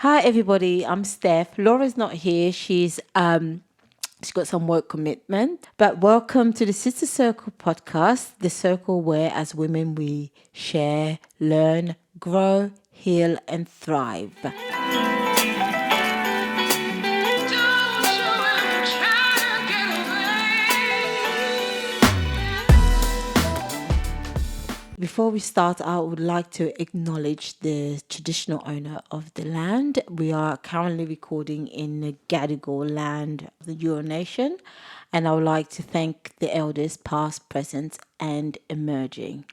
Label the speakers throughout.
Speaker 1: Hi everybody, I'm Steph. Laura's not here. She's got some work commitment. But welcome to the Sister Circle podcast, the circle where as women we share, learn, grow, heal and thrive. Before we start, I would like to acknowledge the traditional owner of the land. We are currently recording in the Gadigal land of the Euro Nation, and I would like to thank the elders past, present, and emerging.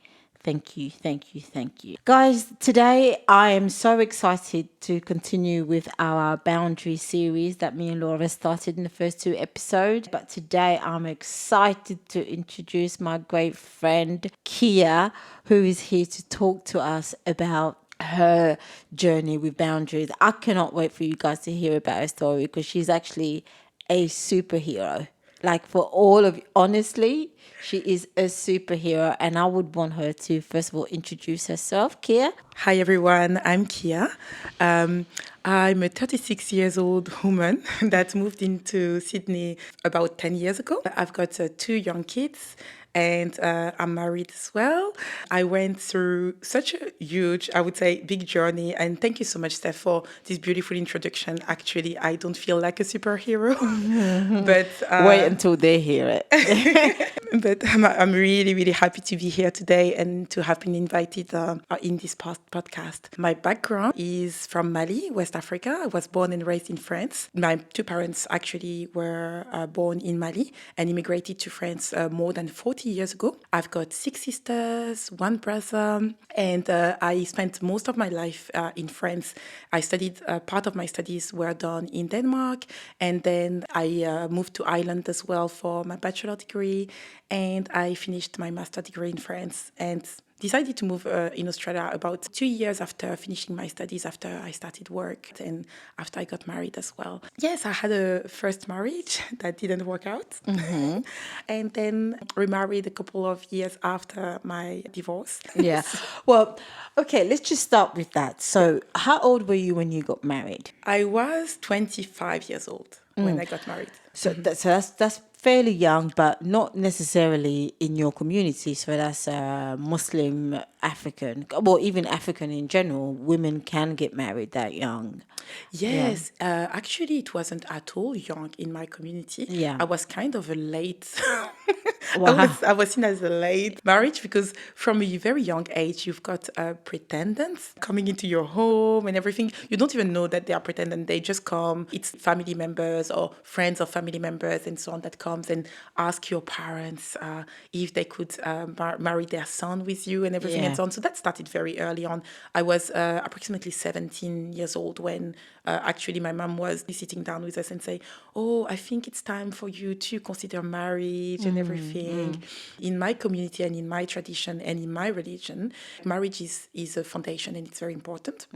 Speaker 1: Thank you, thank you, thank you. Guys, today I am so excited to continue with our boundary series that me and Laura started in the first two episodes. But today I'm excited to introduce my great friend Kia, who is here to talk to us about her journey with boundaries. I cannot wait for you guys to hear about her story because she's actually a superhero. Like for all of, honestly, she is a superhero, and I would want her to first of all introduce herself. Kia.
Speaker 2: Hi everyone, I'm Kia. I'm a 36 years old woman that moved into Sydney about 10 years ago. I've got two young kids and I'm married as well. I went through such a huge, I would say, big journey. And thank you so much, Steph, for this beautiful introduction. Actually, I don't feel like a superhero, but
Speaker 1: Wait until they hear it.
Speaker 2: but I'm really, really happy to be here today and to have been invited in this podcast. My background is from Mali, West Africa. I was born and raised in France. My two parents actually were born in Mali and immigrated to France more than 40 years ago. I've got 6 sisters, 1 brother, and I spent most of my life in France. I studied, part of my studies were done in Denmark, and then I moved to Ireland as well for my bachelor degree, and I finished my master degree in France and decided to move in Australia about 2 years after finishing my studies, after I started work and after I got married as well. Yes, I had a first marriage that didn't work out. And then remarried a couple of years after my divorce.
Speaker 1: Yeah. Well, okay, let's just start with that. So, how old were you when you got married?
Speaker 2: I was 25 years old when I got married.
Speaker 1: So that's fairly young, but not necessarily in your community. So that's Muslim, African, well, even African in general. Women can get married that young.
Speaker 2: Yes, actually, it wasn't at all young in my community.
Speaker 1: Yeah.
Speaker 2: I was kind of a late.
Speaker 1: Wow.
Speaker 2: I was seen as a late marriage because from a very young age, you've got pretendants coming into your home and everything. You don't even know that they are pretendants. They just come. It's family members or friends of family members and so on that comes and ask your parents if they could marry their son with you and everything
Speaker 1: Yeah.
Speaker 2: and so on. So that started very early on. I was approximately 17 years old when actually my mom was sitting down with us and say, "Oh, I think it's time for you to consider marriage and everything." In my community and in my tradition and in my religion, marriage is a foundation and it's very important.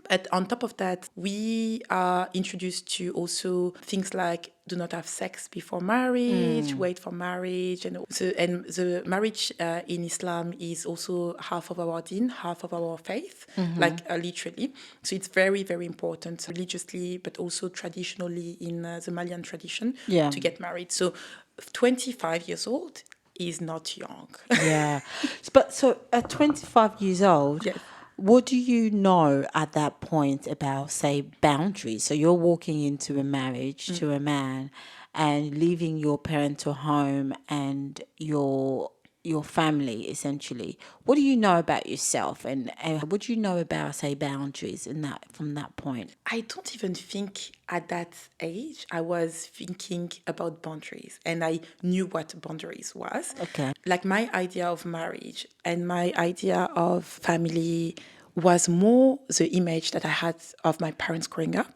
Speaker 2: But on top of that, we are introduced to also things like do not have sex before marriage, wait for marriage. And the marriage in Islam is also half of our deen, half of our faith, like literally. So it's very, very important religiously, but also traditionally in the Malian tradition
Speaker 1: Yeah.
Speaker 2: to get married. So 25 years old is not young.
Speaker 1: Yeah. But so at 25 years old,
Speaker 2: Yes.
Speaker 1: what do you know at that point about, say, boundaries? So you're walking into a marriage to a man and leaving your parental home and your family essentially. What do you know about yourself, and what do you know about, say, boundaries in that from that point?
Speaker 2: I don't even think at that age I was thinking about boundaries and I knew what boundaries was.
Speaker 1: Okay.
Speaker 2: Like my idea of marriage and my idea of family was more the image that I had of my parents growing up,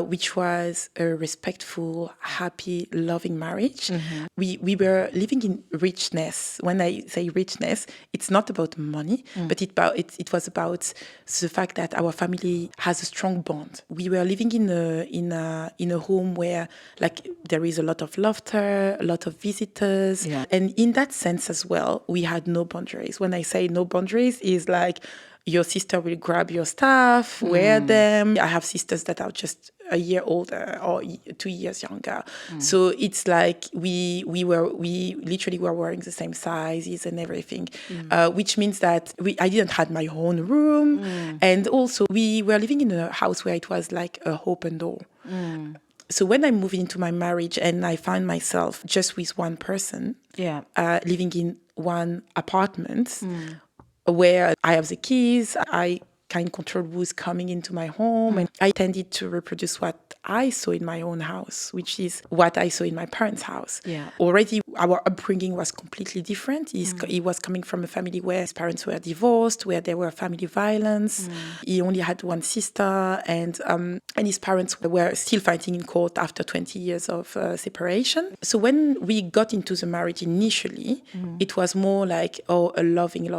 Speaker 2: which was a respectful, happy, loving marriage. We were living in richness. When I say richness, it's not about money, but it was about the fact that our family has a strong bond. We were living in a home where like there is a lot of laughter, a lot of visitors,
Speaker 1: Yeah.
Speaker 2: and in that sense as well, we had no boundaries. When I say no boundaries, is like your sister will grab your stuff, wear them. I have sisters that are just a year older or 2 years younger. So it's like we literally were wearing the same sizes and everything, which means that I didn't have my own room. And also we were living in a house where it was like a open door. So when I moved into my marriage and I found myself just with one person, living in one apartment, where I have the keys, I can control who's coming into my home, and I tended to reproduce what I saw in my own house, which is what I saw in my parents' house. Already our upbringing was completely different. He was coming from a family where his parents were divorced, where there were family violence. He only had one sister, and his parents were still fighting in court after 20 years of separation. So when we got into the marriage initially, it was more like, a loving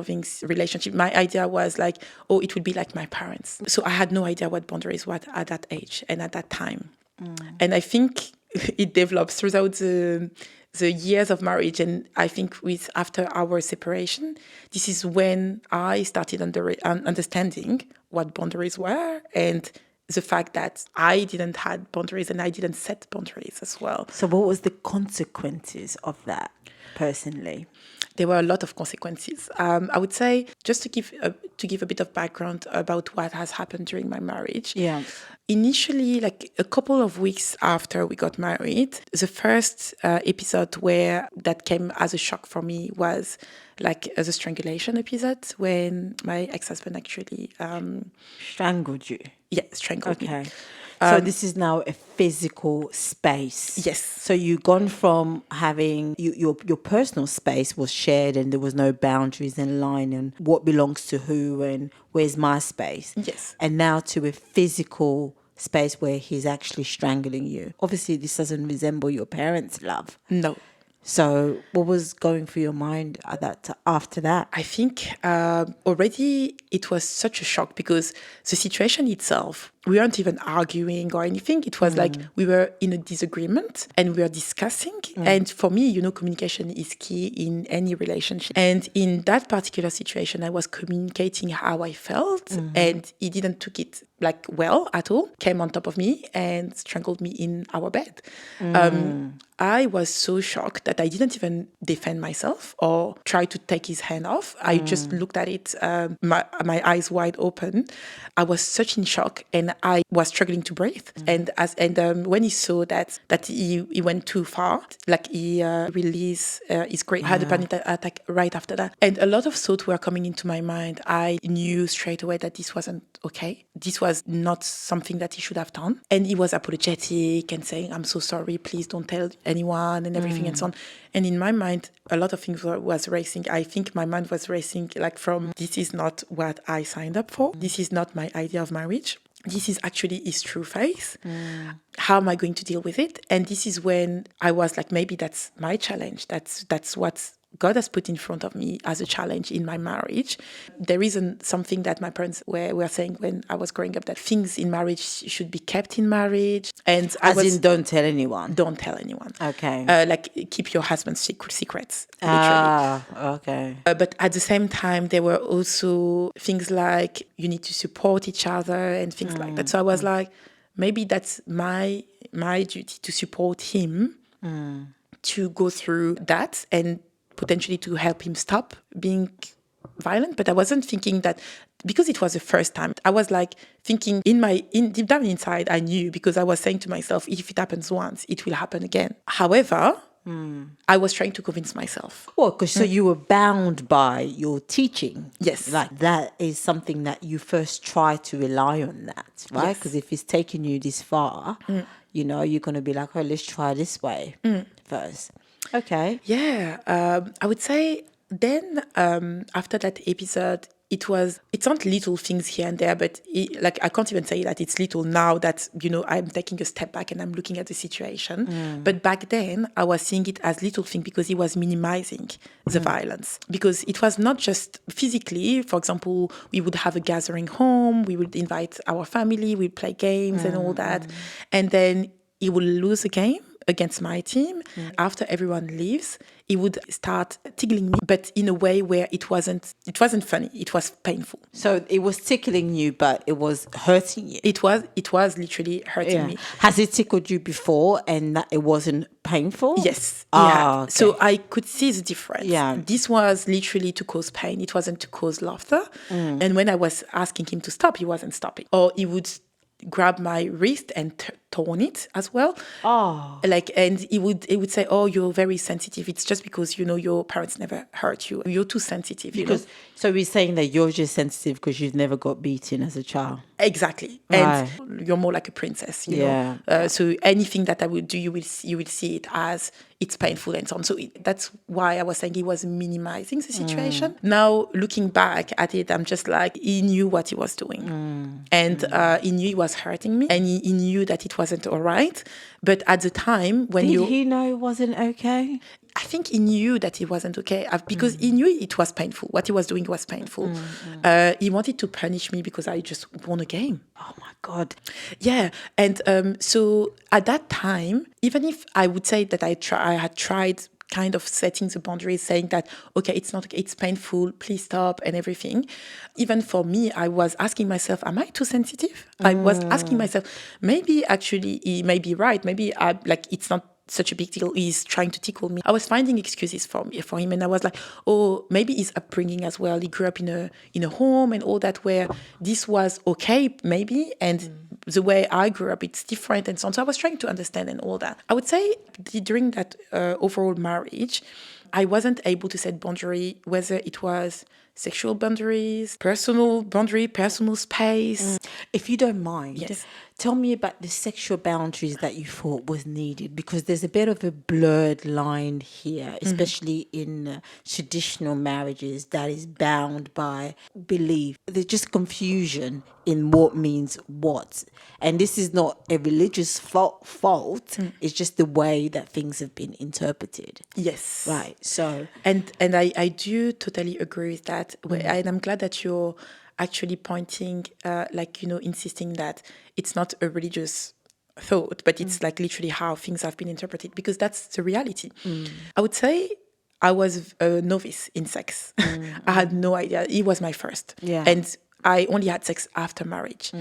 Speaker 2: relationship. My idea was like, it would be like my parents. So I had no idea what boundaries were at that age and at that time. And I think it developed throughout the years of marriage. And I think after our separation, this is when I started understanding what boundaries were, and the fact that I didn't have boundaries and I didn't set boundaries as well.
Speaker 1: So what was the consequences of that personally?
Speaker 2: There were a lot of consequences. I would say, just to give a bit of background about what has happened during my marriage. Initially, like a couple of weeks after we got married, the first episode that came as a shock for me was like the strangulation episode, when my ex-husband actually
Speaker 1: strangled you.
Speaker 2: Yeah, strangled me.
Speaker 1: So this is now a physical space.
Speaker 2: Yes.
Speaker 1: So you've gone from having your personal space was shared and there was no boundaries and line and what belongs to who and where's my space.
Speaker 2: Yes.
Speaker 1: And now to a physical space where he's actually strangling you. Obviously, this doesn't resemble your parents' love.
Speaker 2: No.
Speaker 1: So what was going through your mind after that?
Speaker 2: I think already it was such a shock, because the situation itself, we weren't even arguing or anything. It was like we were in a disagreement and we were discussing. And for me, communication is key in any relationship. And in that particular situation, I was communicating how I felt, and he didn't took it like well at all. Came on top of me and strangled me in our bed. I was so shocked that I didn't even defend myself or try to take his hand off. I just looked at it, my eyes wide open. I was such in shock, and I was struggling to breathe. And when he saw that he went too far, like he released his great, had a panic attack right after that. And a lot of thoughts were coming into my mind. I knew straight away that this wasn't okay. This was not something that he should have done. And he was apologetic and saying, "I'm so sorry, please don't tell anyone," and everything and so on. And in my mind, a lot of things was racing. I think my mind was racing, like from, this is not what I signed up for. This is not my idea of marriage. This is actually his true face. How am I going to deal with it? And this is when I was like, maybe that's my challenge. That's what God has put in front of me as a challenge in my marriage. There isn't something that my parents were saying when I was growing up, that things in marriage should be kept in marriage. And
Speaker 1: don't tell anyone.
Speaker 2: Don't tell anyone.
Speaker 1: Okay.
Speaker 2: Like keep your husband's secrets.
Speaker 1: Okay.
Speaker 2: But at the same time, there were also things like you need to support each other and things like that. So I was like, maybe that's my duty to support him, to go through that and potentially to help him stop being violent. But I wasn't thinking that, because it was the first time. I was like thinking deep down inside, I knew, because I was saying to myself, if it happens once, it will happen again. However, I was trying to convince myself.
Speaker 1: Well, because so you were bound by your teaching.
Speaker 2: Yes.
Speaker 1: Like that is something that you first try to rely on that, right? Because if it's taking you this far, you're going to be like, let's try this way first. Okay.
Speaker 2: Yeah. I would say then after that episode, it's not little things here and there, but I can't even say that it's little now that, I'm taking a step back and I'm looking at the situation. But back then I was seeing it as little thing, because he was minimizing the violence. Because it was not just physically. For example, we would have a gathering home, we would invite our family, we'd play games and all that. And then he would lose a game against my team. After everyone leaves, he would start tickling me, but in a way where it wasn't funny. It was painful.
Speaker 1: So it was tickling you, but it was hurting you.
Speaker 2: It was literally hurting me.
Speaker 1: Has it tickled you before and that it wasn't painful?
Speaker 2: Yes, he
Speaker 1: Ah,
Speaker 2: had.
Speaker 1: okay.
Speaker 2: So I could see the difference.
Speaker 1: Yeah.
Speaker 2: This was literally to cause pain. It wasn't to cause laughter. And when I was asking him to stop, he wasn't stopping. Or he would grab my wrist and torn it as well.
Speaker 1: Oh.
Speaker 2: And he would say, "Oh, you're very sensitive. It's just because your parents never hurt you. You're too sensitive."
Speaker 1: Because so we're saying that you're just sensitive because you've never got beaten as a child.
Speaker 2: Exactly.
Speaker 1: Right.
Speaker 2: And you're more like a princess, you
Speaker 1: Yeah.
Speaker 2: know. So anything that I would do, you will see it as it's painful and so on. So that's why I was saying he was minimizing the situation. Now, looking back at it, I'm just like, he knew what he was doing. And he knew he was hurting me. And he knew that it wasn't all right. But at the time, when
Speaker 1: Did he know it wasn't okay?
Speaker 2: I think he knew that it wasn't okay because he knew it was painful. What he was doing was painful. He wanted to punish me because I just won a game.
Speaker 1: Oh my God.
Speaker 2: Yeah. And so at that time, even if I would say that I had tried kind of setting the boundaries, saying that, okay, it's not okay, it's painful, please stop and everything. Even for me, I was asking myself, am I too sensitive? I was asking myself, maybe actually he may be right. Maybe it's not such a big deal. He's trying to tickle me. I was finding excuses for him, and I was like, oh, maybe his upbringing as well. He grew up in a home and all that where this was okay, maybe, and the way I grew up, it's different and so on. So I was trying to understand and all that. I would say during that overall marriage, I wasn't able to set boundary, whether it was sexual boundaries, personal boundary, personal space.
Speaker 1: If you don't mind,
Speaker 2: Yes.
Speaker 1: tell me about the sexual boundaries that you thought was needed, because there's a bit of a blurred line here, especially in traditional marriages that is bound by belief. There's just confusion in what means what. And this is not a religious fault. It's just the way that things have been interpreted.
Speaker 2: Yes.
Speaker 1: Right. So
Speaker 2: And I do totally agree with that. And I'm glad that you're actually pointing, insisting that it's not a religious thought, but it's like literally how things have been interpreted, because that's the reality. I would say I was a novice in sex. I had no idea. It was my first.
Speaker 1: Yeah.
Speaker 2: And I only had sex after marriage.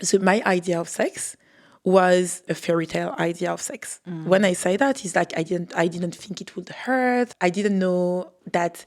Speaker 2: So my idea of sex was a fairy tale idea of sex. When I say that, it's like I didn't think it would hurt. I didn't know that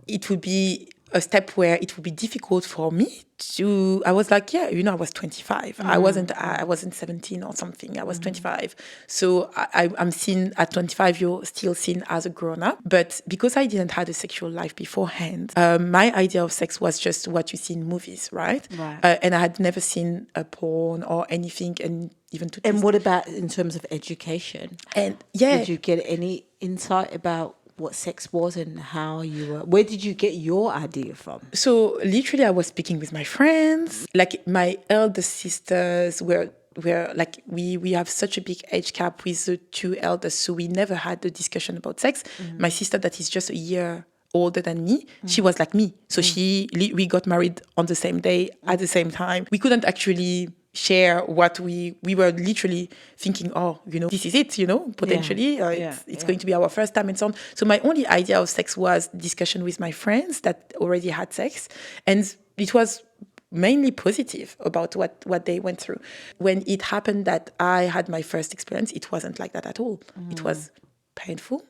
Speaker 2: it would be a step where it would be difficult for me to. I was like, I was 25. I wasn't 17 or something. I was 25. So I'm seen at 25. You're still seen as a grown up. But because I didn't have a sexual life beforehand, my idea of sex was just what you see in movies, right?
Speaker 1: Right.
Speaker 2: And I had never seen a porn or anything, and even to.
Speaker 1: and what about in terms of education?
Speaker 2: And yeah,
Speaker 1: Did you get any insight about what sex was and how you were? Where did you get your idea from?
Speaker 2: so literally I was speaking with my friends. Like my elder sisters were like, we have such a big age gap with the two elders, so we never had the discussion about sex. My sister, that is just a year older than me, she was like me. So we got married on the same day at the same time. We couldn't actually share what we were literally thinking, this is it, potentially it's going to be our first time and so on. So my only idea of sex was discussion with my friends that already had sex, and it was mainly positive about what they went through. When it happened that I had my first experience, it wasn't like that at all. It was painful.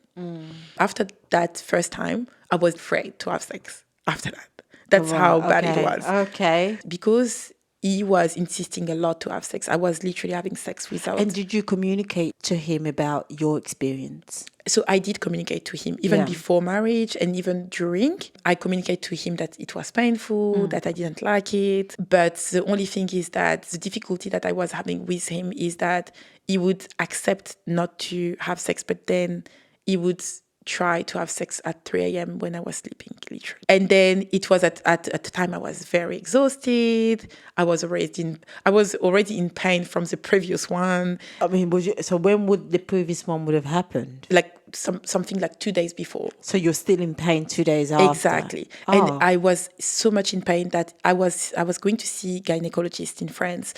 Speaker 2: After that first time, I was afraid to have sex after that. That's how bad it was.
Speaker 1: Okay.
Speaker 2: Because he was insisting a lot to have sex. I was literally having sex without.
Speaker 1: And did you communicate to him about your experience?
Speaker 2: So I did communicate to him, even before marriage and even during. I communicated to him that it was painful, that I didn't like it. But the only thing is that the difficulty that I was having with him is that he would accept not to have sex, but then he would try to have sex at 3 a.m. when I was sleeping, literally. And then it was at the time I was very exhausted. I was already in pain from the previous one.
Speaker 1: I mean, so when would the previous one would have happened?
Speaker 2: Like something like 2 days before.
Speaker 1: So you're still in pain 2 days after?
Speaker 2: Exactly. And I was so much in pain that I was going to see gynecologists in France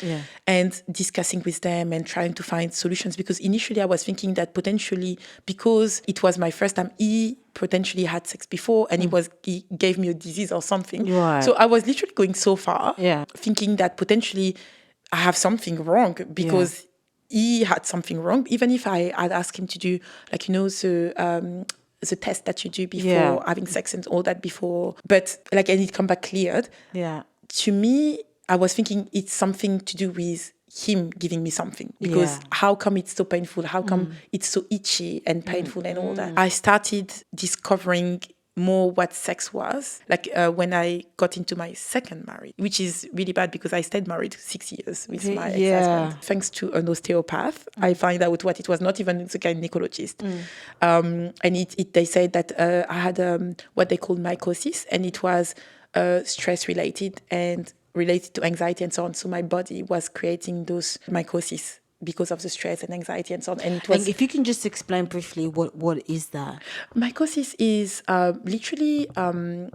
Speaker 2: and discussing with them and trying to find solutions, because initially I was thinking that potentially, because it was my first time, he potentially had sex before and he gave me a disease or something.
Speaker 1: Right.
Speaker 2: So I was literally going so far,
Speaker 1: Yeah.
Speaker 2: thinking that potentially I have something wrong because he had something wrong. Even if I had asked him to do, like, the test that you do before having sex and all that before, but like, and it come back cleared.
Speaker 1: Yeah.
Speaker 2: To me, I was thinking it's something to do with him giving me something, because how come it's so painful? How come it's so itchy and painful and all that? I started discovering more what sex was like when I got into my second marriage, which is really bad because I stayed married 6 years with my ex-husband. Thanks to an osteopath, I find out what it was, not even the gynecologist. And they said that I had what they called mycosis, and it was stress related and related to anxiety and so on. So my body was creating those mycosis because of the stress and anxiety and so on. And it was.
Speaker 1: And if you can just explain briefly what is that?
Speaker 2: Mycosis is literally a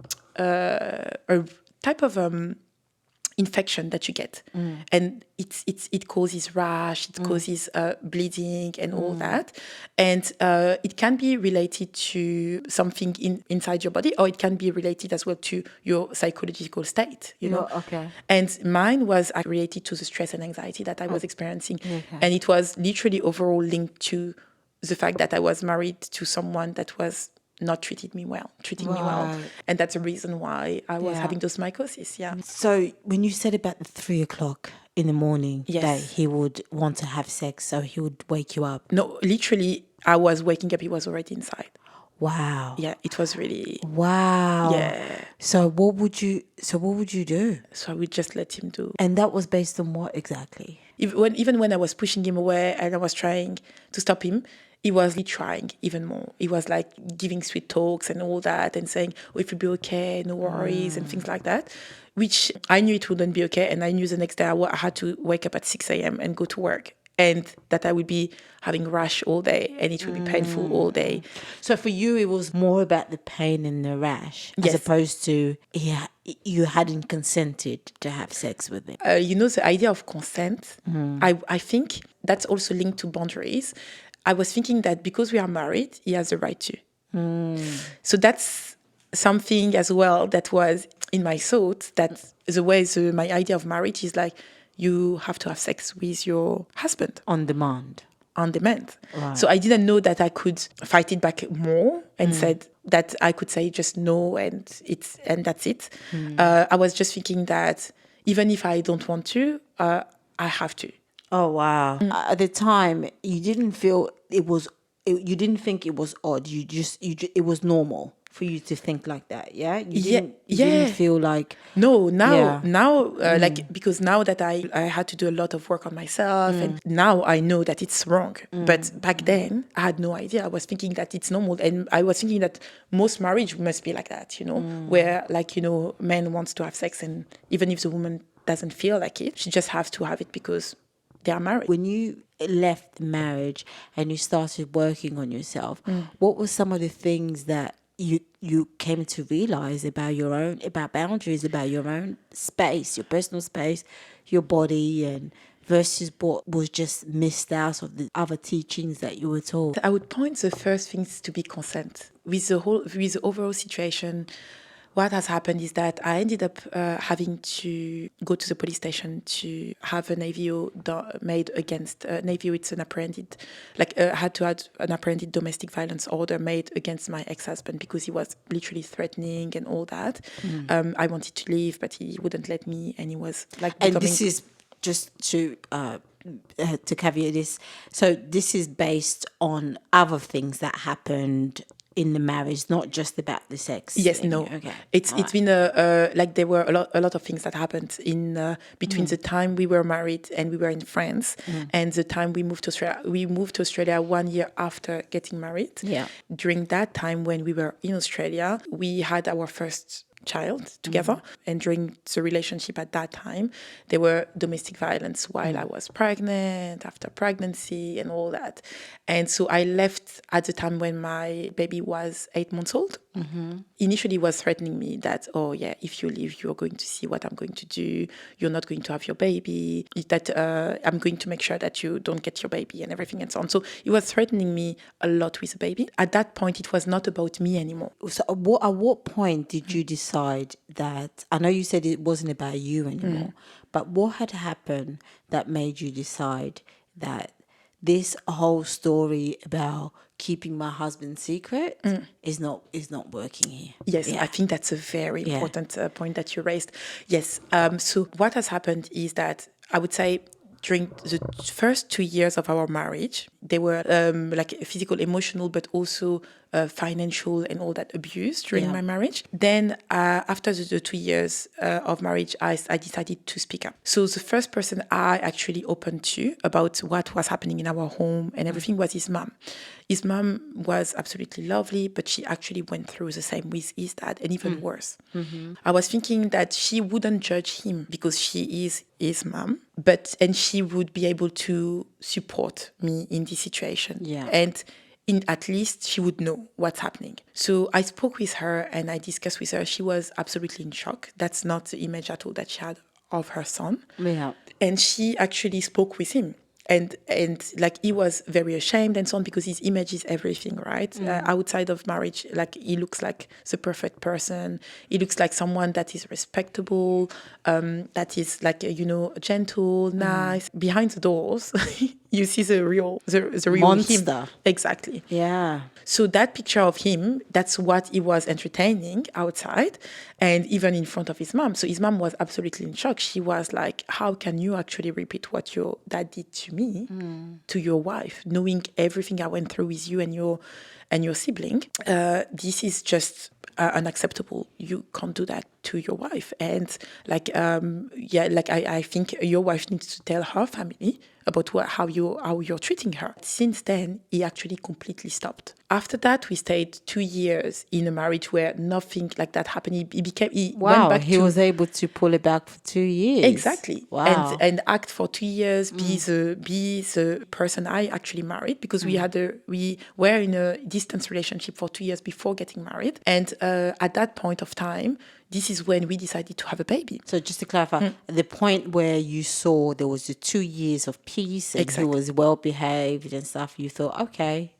Speaker 2: type of infection that you get, and it causes rash, it causes bleeding and all that, and it can be related to something inside your body, or it can be related as well to your psychological state, you know.
Speaker 1: Okay.
Speaker 2: And mine was related to the stress and anxiety that I was experiencing, and it was literally overall linked to the fact that I was married to someone that was not treating me well. And that's the reason why I was having those mycosis.
Speaker 1: So when you said about the 3 o'clock in the morning that
Speaker 2: Yes.
Speaker 1: he would want to have sex, so he would wake you up.
Speaker 2: No, literally, I was waking up, he was already inside.
Speaker 1: Wow.
Speaker 2: Yeah, it was really.
Speaker 1: Wow.
Speaker 2: Yeah.
Speaker 1: So what would you do?
Speaker 2: So I would just let him do.
Speaker 1: And that was based on what exactly?
Speaker 2: Even when I was pushing him away and I was trying to stop him, he was trying even more. He was like giving sweet talks and all that and saying, oh, it will be okay, no worries, and things like that, which I knew it wouldn't be okay. And I knew the next day I had to wake up at 6 a.m. and go to work, and that I would be having rash all day and it would be painful all day.
Speaker 1: So for you, it was more about the pain and the rash, as opposed to you hadn't consented to have sex with him.
Speaker 2: The idea of consent, I think that's also linked to boundaries. I was thinking that because we are married, he has the right to. So that's something as well that was in my thoughts, that the way my idea of marriage is like, you have to have sex with your husband.
Speaker 1: On demand.
Speaker 2: Right. So I didn't know that I could fight it back more and said that I could say just no and that's it. I was just thinking that even if I don't want to, I have to.
Speaker 1: Oh wow! At the time, you didn't feel you didn't think it was odd. It was normal for you to think like that. Yeah. You didn't feel like.
Speaker 2: No, now, like, because now that I had to do a lot of work on myself, and now I know that it's wrong. But back then, I had no idea. I was thinking that it's normal, and I was thinking that most marriage must be like that, where, like, man wants to have sex, and even if the woman doesn't feel like it, she just has to have it because they are married.
Speaker 1: When you left marriage and you started working on yourself, what were some of the things that you came to realize about boundaries, about your own space, your personal space, your body, and versus what was just missed out of the other teachings that you were taught?
Speaker 2: I would point the first things to be consent. With the overall situation, what has happened is that I ended up having to go to the police station to have an AVO made against an AVO. It's an apprehended, had to have an apprehended domestic violence order made against my ex-husband because he was literally threatening and all that. I wanted to leave, but he wouldn't let me, and he was like.
Speaker 1: And this is just to caveat this. So this is based on other things that happened in the marriage, not just about the sex.
Speaker 2: Yes, no.
Speaker 1: Okay.
Speaker 2: It's been there were a lot of things that happened in between the time we were married and we were in France and the time we moved to Australia. We moved to Australia 1 year after getting married.
Speaker 1: Yeah.
Speaker 2: During that time when we were in Australia, we had our first child together. And during the relationship at that time, there were domestic violence while I was pregnant, after pregnancy, and all that. And so I left at the time when my baby was 8 months old. Initially, he was threatening me that, oh yeah, if you leave, you're going to see what I'm going to do. You're not going to have your baby. That I'm going to make sure that you don't get your baby and everything and so on. So he was threatening me a lot with a baby. At that point, it was not about me anymore.
Speaker 1: So at what point did you decide that, I know you said it wasn't about you anymore, but what had happened that made you decide that this whole story about keeping my husband's secret is not working here?
Speaker 2: Yes,
Speaker 1: Yeah.
Speaker 2: I think that's a very important point that you raised. Yes. So what has happened is that I would say during the first 2 years of our marriage, they were like physical, emotional, but also financial and all that abuse during my marriage. Then after the 2 years of marriage, I decided to speak up. So the first person I actually opened to about what was happening in our home and everything was his mom. His mom was absolutely lovely, but she actually went through the same with his dad and even worse. I was thinking that she wouldn't judge him because she is his mom, and she would be able to support me in this situation.
Speaker 1: Yeah.
Speaker 2: And at least she would know what's happening. So I spoke with her and I discussed with her. She was absolutely in shock. That's not the image at all that she had of her son.
Speaker 1: Yeah.
Speaker 2: And she actually spoke with him. And like he was very ashamed and so on because his image is everything, right? Outside of marriage, like he looks like the perfect person. He looks like someone that is respectable, that is like, gentle, nice. Behind the doors, you see the real
Speaker 1: Monster.
Speaker 2: him. Exactly.
Speaker 1: Yeah.
Speaker 2: So that picture of him, that's what he was entertaining outside and even in front of his mom. So his mom was absolutely in shock. She was like, how can you actually repeat what your dad did to me, to your wife, knowing everything I went through with you and your sibling? This is just unacceptable. You can't do that to your wife. And I think your wife needs to tell her family about how you're treating her. Since then, he actually completely stopped. After that, we stayed 2 years in a marriage where nothing like that happened. He went back
Speaker 1: he was able to pull it back for 2 years.
Speaker 2: Exactly.
Speaker 1: Wow.
Speaker 2: And act for 2 years, be the person I actually married because we were in a distance relationship for 2 years before getting married. And at that point of time, this is when we decided to have a baby.
Speaker 1: So just to clarify, at the point where you saw there was the 2 years of peace and
Speaker 2: Exactly.
Speaker 1: he was well behaved and stuff, you thought, okay,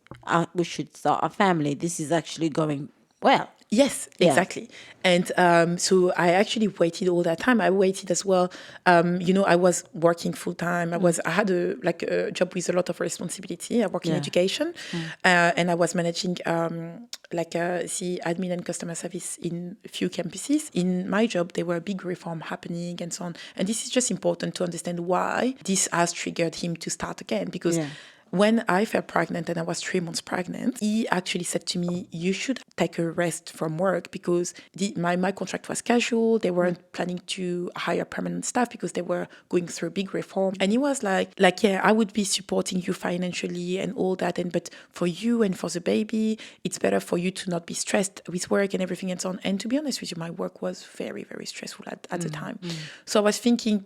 Speaker 1: we should start a family. This is actually going well.
Speaker 2: Yes,
Speaker 1: Yeah.
Speaker 2: exactly. And so I actually waited all that time. I waited as well. I was working full time. I had a job with a lot of responsibility. I work in education, and I was managing the admin and customer service in a few campuses. In my job, there were big reform happening and so on. And this is just important to understand why this has triggered him to start again because.
Speaker 1: Yeah.
Speaker 2: When I fell pregnant and I was 3 months pregnant, he actually said to me, you should take a rest from work because my contract was casual. They weren't planning to hire permanent staff because they were going through a big reform. And he was like, yeah, I would be supporting you financially and all that. But for you and for the baby, it's better for you to not be stressed with work and everything and so on. And to be honest with you, my work was very, very stressful at the time. So I was thinking,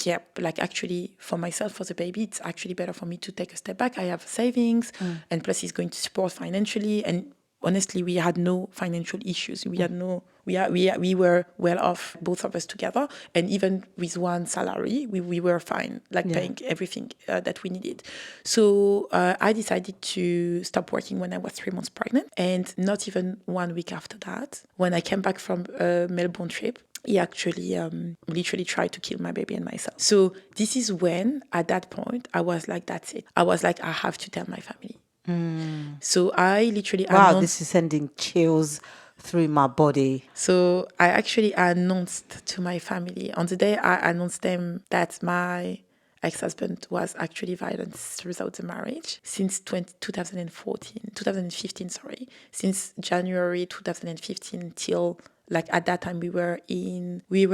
Speaker 2: actually for myself, for the baby, it's actually better for me to take a step back. I have savings and plus he's going to support financially, and honestly we had no financial issues. We were well off, both of us together, and even with one salary we were fine, paying everything that we needed. So I decided to stop working when I was 3 months pregnant, and not even 1 week after that, when I came back from a Melbourne trip, he actually literally tried to kill my baby and myself. So this is when, at that point, I was like, that's it. I was like, I have to tell my family. So I literally
Speaker 1: Wow, this is sending chills through my body.
Speaker 2: So I actually announced to my family. On the day I announced them that my ex-husband was actually violent throughout the marriage since 2015, since January 2015 till at that time we were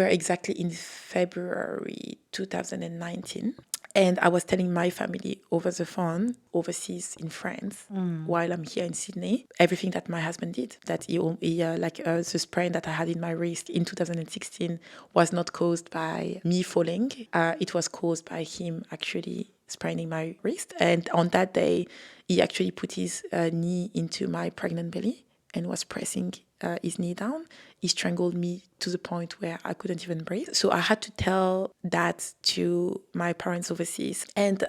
Speaker 2: exactly in February 2019. And I was telling my family over the phone, overseas in France, while I'm here in Sydney, everything that my husband did. That the sprain that I had in my wrist in 2016 was not caused by me falling. It was caused by him actually spraining my wrist. And on that day, he actually put his knee into my pregnant belly and was pressing his knee down. He strangled me to the point where I couldn't even breathe. So I had to tell that to my parents overseas and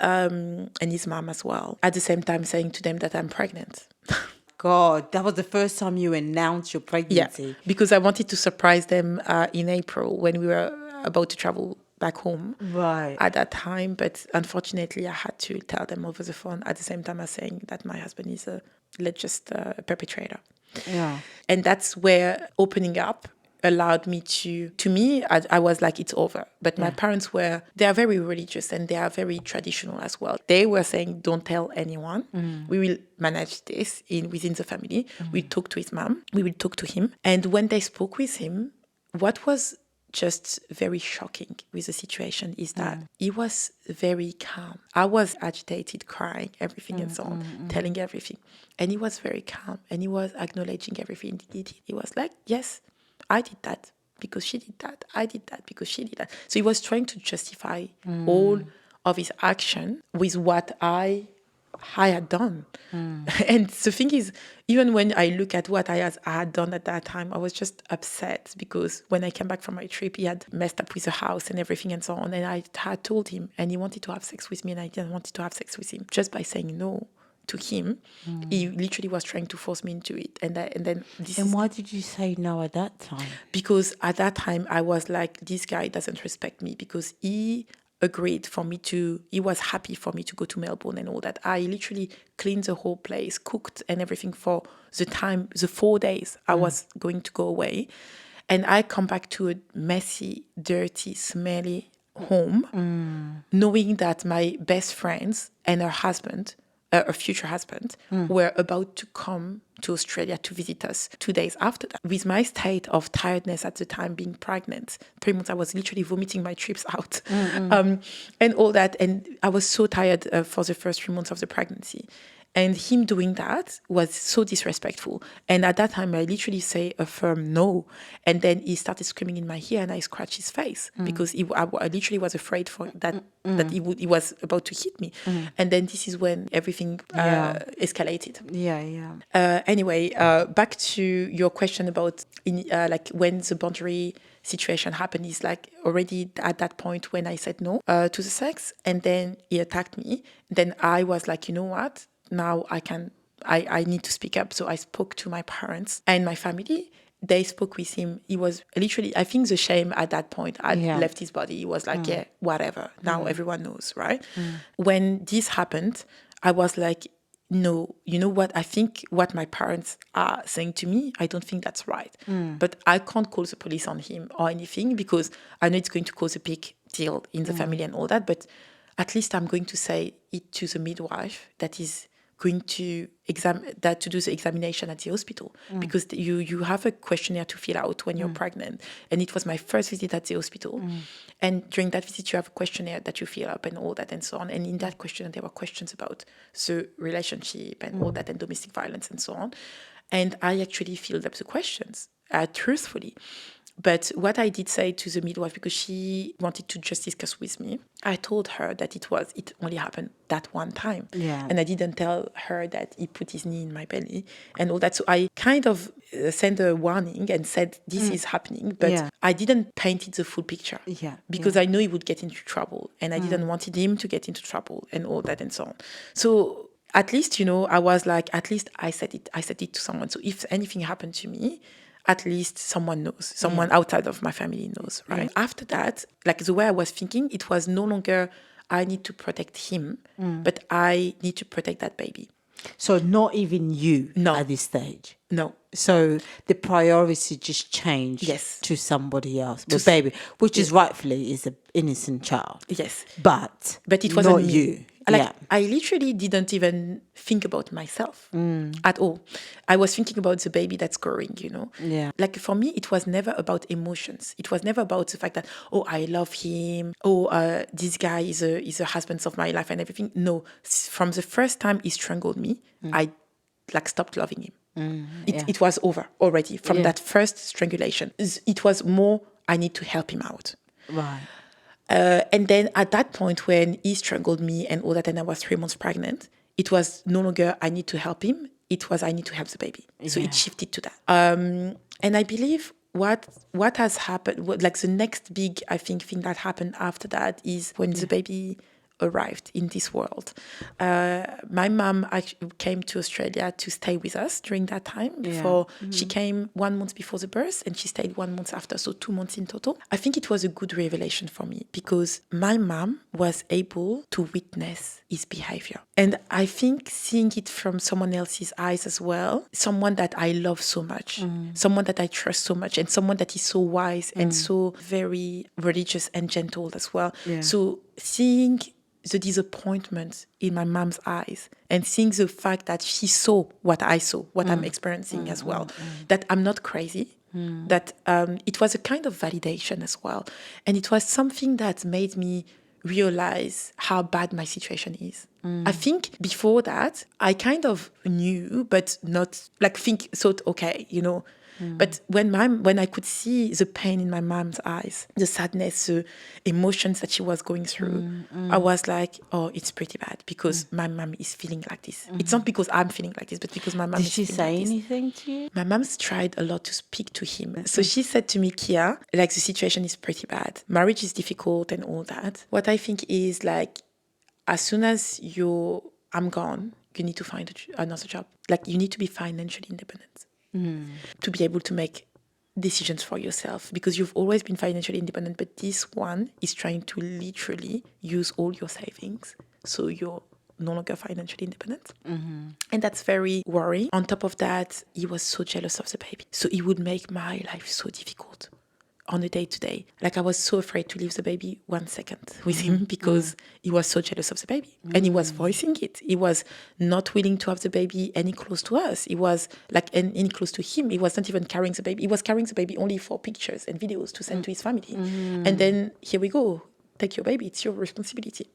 Speaker 2: his mom as well. At the same time, saying to them that I'm pregnant.
Speaker 1: God, that was the first time you announced your pregnancy.
Speaker 2: Yeah, because I wanted to surprise them in April when we were about to travel back home.
Speaker 1: Right.
Speaker 2: At that time, but unfortunately, I had to tell them over the phone at the same time as saying that my husband is a perpetrator.
Speaker 1: Yeah.
Speaker 2: And that's where opening up allowed me to me, I was like, it's over. But my parents they are very religious and they are very traditional as well. They were saying, don't tell anyone. We will manage this within the family. We talk to his mom. We will talk to him. And when they spoke with him, what was just very shocking with the situation is that he was very calm. I was agitated, crying, everything and so on, telling everything. And he was very calm and he was acknowledging everything he did. He was like, yes, I did that because she did that. I did that because she did that. So he was trying to justify all of his action with what I had done. And the thing is, even when I look at what I had done at that time, I was just upset because when I came back from my trip, he had messed up with the house and everything and so on. And I had told him, and he wanted to have sex with me, and I didn't want to have sex with him. Just by saying no to him, he literally was trying to force me into it. And
Speaker 1: why did you say no at that time?
Speaker 2: Because at that time, I was like, this guy doesn't respect me because he was happy for me to go to Melbourne and all that. I literally cleaned the whole place, cooked and everything for the 4 days I was going to go away. And I come back to a messy, dirty, smelly home, knowing that my best friends and her future husband, were about to come to Australia to visit us 2 days after that. With my state of tiredness at the time, being pregnant, 3 months, I was literally vomiting my trips out and all that. And I was so tired for the first 3 months of the pregnancy. And him doing that was so disrespectful. And at that time, I literally say a firm no. And then he started screaming in my ear and I scratched his face because I literally was afraid for that he was about to hit me. And then this is when everything escalated. Anyway, back to your question about when the boundary situation happened is like already at that point when I said no to the sex, and then he attacked me. Then I was like, you know what? Now I need to speak up. So I spoke to my parents and my family. They spoke with him. He was literally, I think the shame at that point had left his body. He was like, yeah, whatever. Now everyone knows, right? When this happened, I was like, no, you know what? I think what my parents are saying to me, I don't think that's right. But I can't call the police on him or anything because I know it's going to cause a big deal in the family and all that. But at least I'm going to say it to the midwife that is going to do the examination at the hospital because you have a questionnaire to fill out when you're pregnant. And it was my first visit at the hospital. And during that visit, you have a questionnaire that you fill up and all that and so on. And in that questionnaire, there were questions about the relationship and all that and domestic violence and so on. And I actually filled up the questions truthfully. But what I did say to the midwife, because she wanted to just discuss with me, I told her that it only happened that one time. And I didn't tell her that he put his knee in my belly and all that. So I kind of sent a warning and said, this is happening. But I didn't paint it the full picture because I knew he would get into trouble. And I didn't want him to get into trouble and all that and so on. So at least, I was like, at least I said it to someone. So if anything happened to me, at least someone knows, someone outside of my family knows, right? After that, like the way I was thinking, it was no longer I need to protect him, but I need to protect that baby.
Speaker 1: So not even you at this stage?
Speaker 2: No.
Speaker 1: So the priority just changed
Speaker 2: Yes.
Speaker 1: to somebody else, the baby, which is rightfully is an innocent child.
Speaker 2: Yes.
Speaker 1: But
Speaker 2: But it
Speaker 1: not
Speaker 2: wasn't me.
Speaker 1: you.
Speaker 2: Like,
Speaker 1: Yeah.
Speaker 2: I literally didn't even think about myself at all. I was thinking about the baby that's growing,
Speaker 1: Yeah.
Speaker 2: Like, for me, it was never about emotions. It was never about the fact that, oh, I love him. Oh, this guy is a husband of my life and everything. No, from the first time he strangled me, I stopped loving him. It was over already from that first strangulation. It was more, I need to help him out.
Speaker 1: Right.
Speaker 2: And then at that point when he strangled me and all that, and I was 3 months pregnant, it was no longer I need to help him. It was I need to help the baby. So it shifted to that. And I believe what has happened, the next big, I think, thing that happened after that is when the baby arrived in this world. My mom came to Australia to stay with us during that time. Before she came 1 month before the birth, and she stayed 1 month after, so 2 months in total. I think it was a good revelation for me because my mom was able to witness his behavior. And I think seeing it from someone else's eyes as well, someone that I love so much, someone that I trust so much, and someone that is so wise and so very religious and gentle as well. So seeing the disappointment in my mom's eyes and seeing the fact that she saw what I saw, what I'm experiencing as well, that I'm not crazy, that it was a kind of validation as well. And it was something that made me realize how bad my situation is. I think before that, I kind of knew, but not thought, okay, But when I could see the pain in my mom's eyes, the sadness, the emotions that she was going through, I was like, oh, it's pretty bad because my mom is feeling like this. It's not because I'm feeling like this, but because my mom is feeling like this.
Speaker 1: Did she say anything to you?
Speaker 2: My mom's tried a lot to speak to him. So she said to me, Kia, the situation is pretty bad. Marriage is difficult and all that. What I think is as soon as I'm gone, you need to find another job. You need to be financially independent to be able to make decisions for yourself because you've always been financially independent, but this one is trying to literally use all your savings. So you're no longer financially independent. And that's very worrying. On top of that, he was so jealous of the baby. So he would make my life so difficult on a day-to-day. I was so afraid to leave the baby 1 second with him because he was so jealous of the baby. And he was voicing it. He was not willing to have the baby any close to us. He was any close to him. He was not even carrying the baby. He was carrying the baby only for pictures and videos to send to his family. And then here we go. Take your baby. It's your responsibility.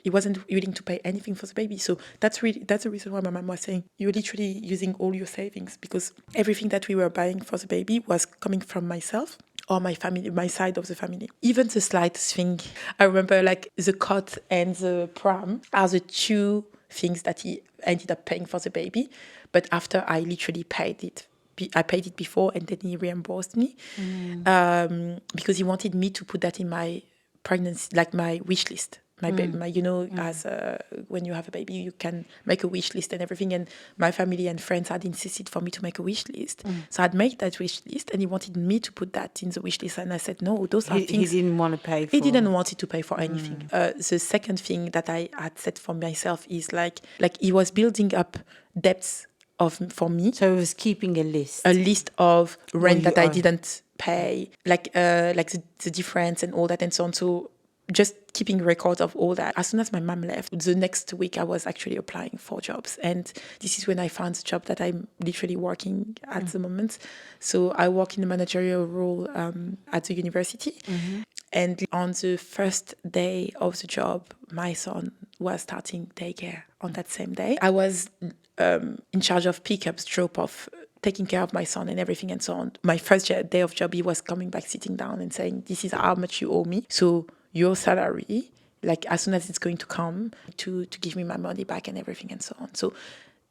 Speaker 2: He wasn't willing to pay anything for the baby. So that's the reason why my mom was saying, you're literally using all your savings because everything that we were buying for the baby was coming from myself or my family, my side of the family. Even the slightest thing. I remember the cot and the pram are the two things that he ended up paying for the baby. But after I literally paid it. I paid it before and then he reimbursed me because he wanted me to put that in my pregnancy, my wish list. As when you have a baby, you can make a wish list and everything. And my family and friends had insisted for me to make a wish list. So I'd made that wish list and he wanted me to put that in the wish list. And I said, no, those are things...
Speaker 1: He didn't want to pay for.
Speaker 2: He didn't want it to pay for anything. The second thing that I had set for myself is he was building up debts for me.
Speaker 1: So he was keeping a list.
Speaker 2: A list of rent that I didn't pay, the difference and all that and so on. So just keeping records of all that. As soon as my mom left, the next week I was actually applying for jobs. And this is when I found the job that I'm literally working at the moment. So I work in a managerial role at the university. And on the first day of the job, my son was starting daycare on that same day. I was in charge of pickups, drop-off, taking care of my son and everything and so on. My first day of job, he was coming back, sitting down and saying, this is how much you owe me. So your salary, as soon as it's going to come, to give me my money back and everything and so on. So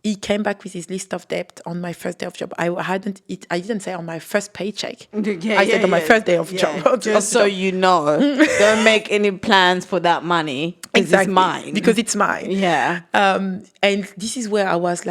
Speaker 2: he came back with his list of debt on my first day of job. I didn't say on my first paycheck. I said on my first day of job.
Speaker 1: Just so you know, don't make any plans for that money.
Speaker 2: Exactly.
Speaker 1: It's mine.
Speaker 2: Because it's mine.
Speaker 1: Yeah.
Speaker 2: And this is where I was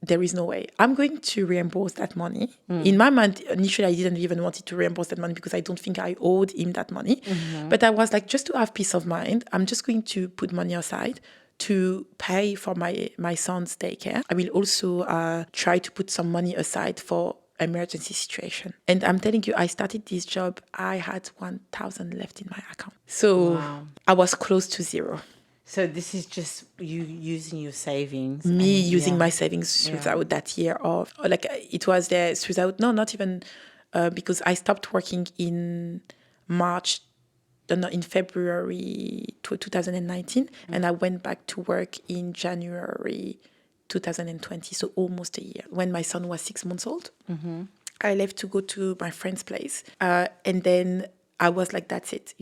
Speaker 2: there is no way. I'm going to reimburse that money. In my mind, initially, I didn't even want to reimburse that money because I don't think I owed him that money. But I was just to have peace of mind, I'm just going to put money aside to pay for my son's daycare. I will also try to put some money aside for emergency situation. And I'm telling you, I started this job, I had 1,000 left in my account. So I was close to zero.
Speaker 1: So this is just you using your savings.
Speaker 2: Me using my savings throughout that year or like it was there throughout, no, not even because I stopped working in March, no, in February 2019, and I went back to work in January 2020, so almost a year. When my son was 6 months old, I left to go to my friend's place. And then I was like, that's it,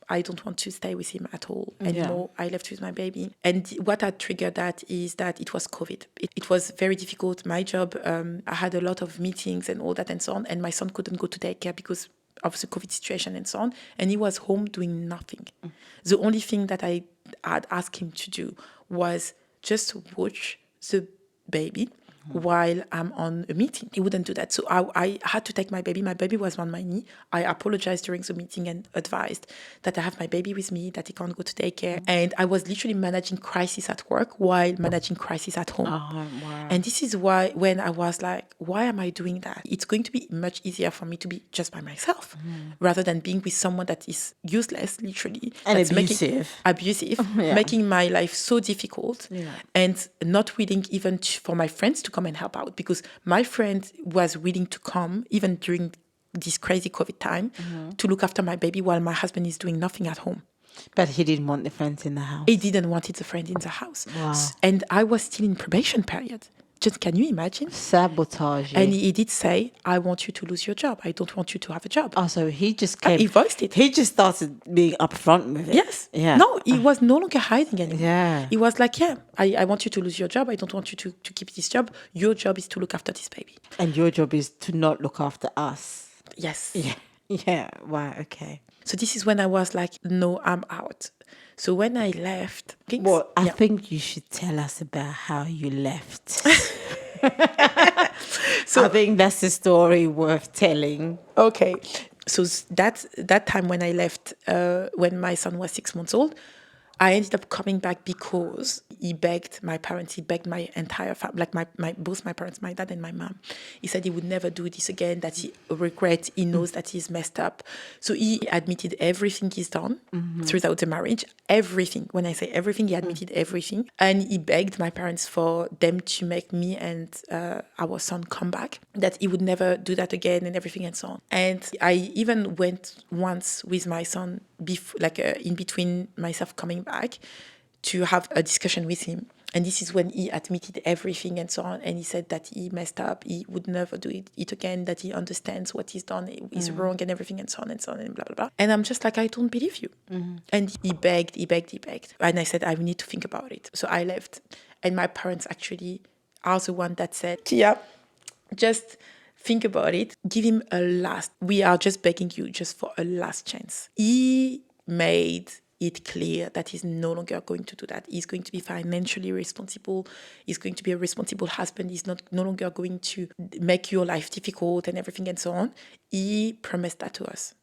Speaker 2: I don't want to stay with him at all anymore. I left with my baby. And what had triggered that is that it was COVID. It was very difficult. My job, I had a lot of meetings and all that and so on. And my son couldn't go to daycare because of the COVID situation and so on. And he was home doing nothing. The only thing that I had asked him to do was just watch the baby while I'm on a meeting. He wouldn't do that. So I had to take my baby. My baby was on my knee. I apologized during the meeting and advised that I have my baby with me, that he can't go to daycare. And I was literally managing crisis at work while managing crisis at home.
Speaker 1: Wow.
Speaker 2: And this is why when I was like, why am I doing that? It's going to be much easier for me to be just by myself rather than being with someone that is useless, literally.
Speaker 1: And
Speaker 2: that's
Speaker 1: abusive.
Speaker 2: Making my life so difficult and not willing even for my friends to come and help out, because my friend was willing to come even during this crazy COVID time to look after my baby while my husband is doing nothing at home.
Speaker 1: But he didn't want the friends in the house.
Speaker 2: He didn't want the friend in the house.
Speaker 1: Wow.
Speaker 2: And I was still in probation period. Just can you imagine?
Speaker 1: Sabotage.
Speaker 2: And he did say, I want you to lose your job. I don't want you to have a job.
Speaker 1: Oh, so he just came.
Speaker 2: He voiced it.
Speaker 1: He just started being upfront with it.
Speaker 2: Yes.
Speaker 1: Yeah.
Speaker 2: No, he was no longer hiding anymore.
Speaker 1: Yeah.
Speaker 2: He was like, I want you to lose your job. I don't want you to keep this job. Your job is to look after this baby.
Speaker 1: And your job is to not look after us.
Speaker 2: Yes.
Speaker 1: Yeah. Yeah. Wow. Okay.
Speaker 2: So this is when I was like, no, I'm out. So when I left...
Speaker 1: Well, I think you should tell us about how you left. So I think that's the story worth telling.
Speaker 2: Okay. So that time when I left, when my son was 6 months old, I ended up coming back because he begged my parents, he begged my entire family, like both my parents, my dad and my mom. He said he would never do this again, that he regrets, he knows that he's messed up. So he admitted everything he's done throughout the marriage, everything. When I say everything, he admitted everything. And he begged my parents for them to make me and our son come back, that he would never do that again and everything and so on. And I even went once with my son, in between myself coming back, to have a discussion with him. And this is when he admitted everything and so on. And he said that he messed up, he would never do it again, that he understands what he's done is wrong and everything and so on and so on and blah, blah, blah. And I'm just like, I don't believe you. And he begged. And I said, I need to think about it. So I left. And my parents actually are the one that said, Tia, just think about it. Give him we are just begging you just for a last chance. He made it clear that he's no longer going to do that. He's going to be financially responsible. He's going to be a responsible husband. He's no longer going to make your life difficult and everything and so on. He promised that to us.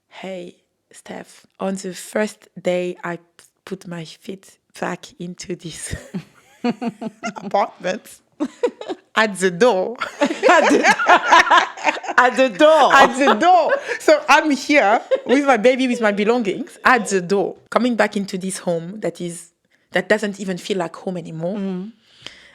Speaker 2: Hey, Steph, on the first day I put my feet back into this apartment, at the door.
Speaker 1: At the door.
Speaker 2: At the door. So I'm here with my baby, with my belongings, at the door, coming back into this home that doesn't even feel like home anymore.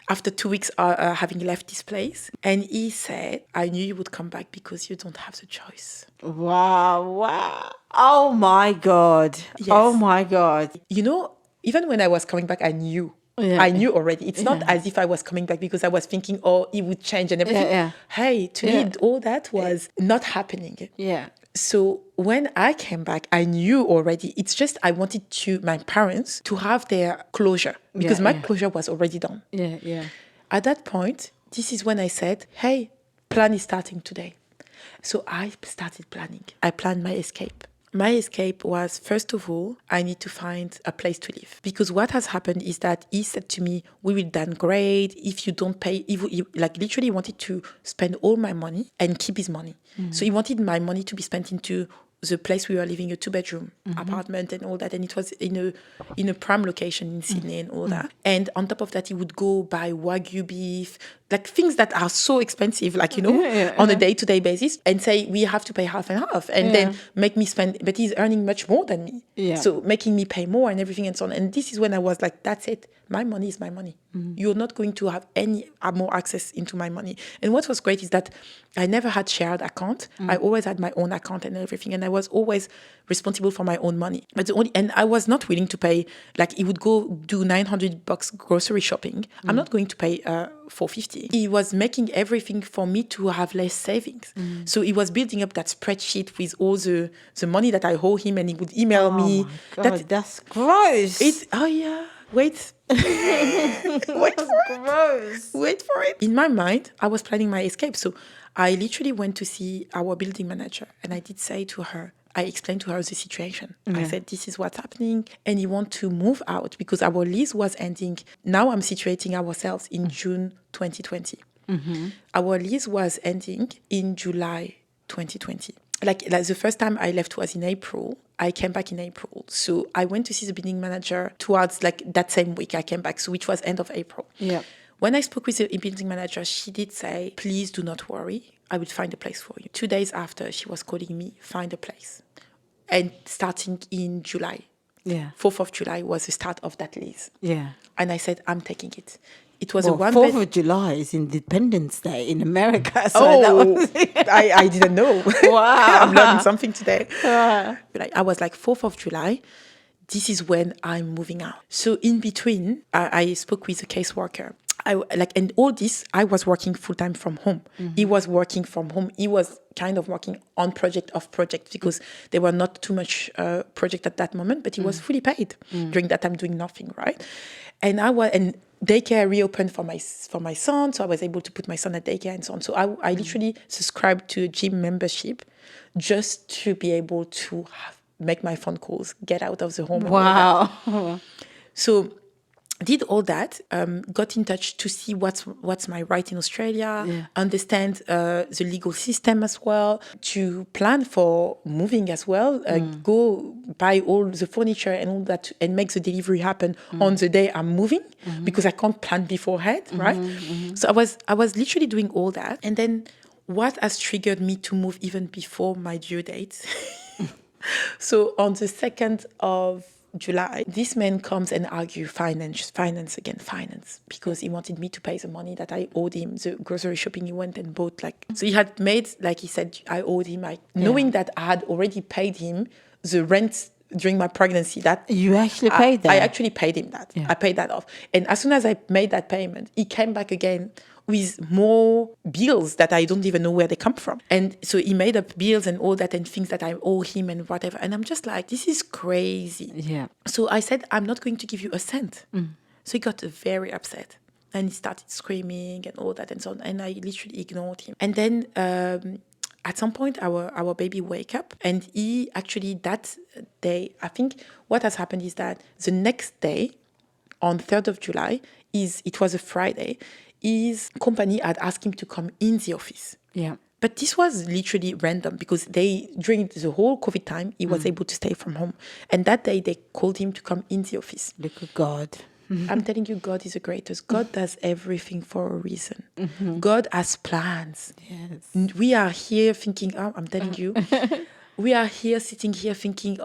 Speaker 2: After 2 weeks having left this place. And he said, I knew you would come back because you don't have the choice.
Speaker 1: Wow. Oh my God.
Speaker 2: Yes.
Speaker 1: Oh my God.
Speaker 2: Even when I was coming back, I knew.
Speaker 1: Yeah.
Speaker 2: I knew already. It's not as if I was coming back because I was thinking, he would change and everything.
Speaker 1: Yeah.
Speaker 2: Hey, to me, all that was not happening.
Speaker 1: Yeah.
Speaker 2: So when I came back, I knew already. It's just I wanted my parents to have their closure because my closure was already done.
Speaker 1: Yeah.
Speaker 2: At that point, this is when I said, hey, plan is starting today. So I started planning. I planned my escape. My escape was, first of all, I need to find a place to live. Because what has happened is that he said to me, we will downgrade if you don't pay. He literally wanted to spend all my money and keep his money. So he wanted my money to be spent into the place we were living, a 2-bedroom apartment and all that. And it was in a prime location in Sydney and all that. And on top of that, he would go buy Wagyu beef, like things that are so expensive, like, on a day-to-day basis, and say, we have to pay half and half. And then make me spend, but he's earning much more than me.
Speaker 1: Yeah.
Speaker 2: So making me pay more and everything and so on. And this is when I was like, that's it. My money is my money. You're not going to have any more access into my money. And what was great is that I never had shared account. I always had my own account and everything. And I was always responsible for my own money. But and I was not willing to pay, like he would go do $900 grocery shopping. I'm not going to pay $450. He was making everything for me to have less savings. So he was building up that spreadsheet with all the money that I owe him, and he would email me.
Speaker 1: Oh my God, that's gross.
Speaker 2: Wait. Wait for it. In my mind, I was planning my escape. So I literally went to see our building manager, and I did say to her, I explained to her the situation. I said, this is what's happening, and you want to move out because our lease was ending. Now I'm situating ourselves in June 2020. Our lease was ending in July 2020. Like the first time I left was in April. I came back in April. So I went to see the building manager towards like that same week I came back, so which was end of April.
Speaker 1: Yeah.
Speaker 2: When I spoke with the building manager, she did say, please do not worry. I will find a place for you. 2 days after, she was calling me, find a place. And starting in July.
Speaker 1: Yeah.
Speaker 2: 4th of July was the start of that lease.
Speaker 1: Yeah.
Speaker 2: And I said, I'm taking it. It was
Speaker 1: Well,
Speaker 2: a
Speaker 1: 4th of July is Independence Day in America. So
Speaker 2: I didn't know.
Speaker 1: Wow.
Speaker 2: I'm learning something today. I was like, 4th of July, this is when I'm moving out. So in between, I spoke with a caseworker. And all this, I was working full-time from home. He was working from home. He was kind of working on project because there were not too much project at that moment, but he was fully paid during that time doing nothing, right? And daycare reopened for my son, so I was able to put my son at daycare and so on. So I literally subscribed to a gym membership just to be able to make my phone calls, get out of the home.
Speaker 1: Wow.
Speaker 2: So did all that, got in touch to see what's my right in Australia, understand the legal system as well, to plan for moving as well, go buy all the furniture and all that, and make the delivery happen on the day I'm moving, because I can't plan beforehand, right? So I was literally doing all that. And then what has triggered me to move even before my due date? So on the 2nd of July, this man comes and argue finance, because he wanted me to pay the money that I owed him, the grocery shopping he went and bought. So he had made, like he said, I owed him, knowing that I had already paid him the rent during my pregnancy. That
Speaker 1: You actually paid that?
Speaker 2: I actually paid him that. I paid that off. And as soon as I made that payment, he came back again with more bills that I don't even know where they come from. And so he made up bills and all that and things that I owe him and whatever. And I'm just like, this is crazy.
Speaker 1: Yeah.
Speaker 2: So I said, I'm not going to give you a cent. So he got very upset. And he started screaming and all that and so on. And I literally ignored him. And then at some point, our baby wake up. And he actually, that day, I think what has happened is that the next day, on 3rd of July, it was a Friday, his company had asked him to come in the office.
Speaker 1: Yeah.
Speaker 2: But this was literally random because during the whole COVID time, he was able to stay from home. And that day, they called him to come in the office.
Speaker 1: Look at God.
Speaker 2: I'm telling you, God is the greatest. God does everything for a reason. God has plans.
Speaker 1: Yes.
Speaker 2: We are here thinking, I'm telling you, we are here sitting here thinking,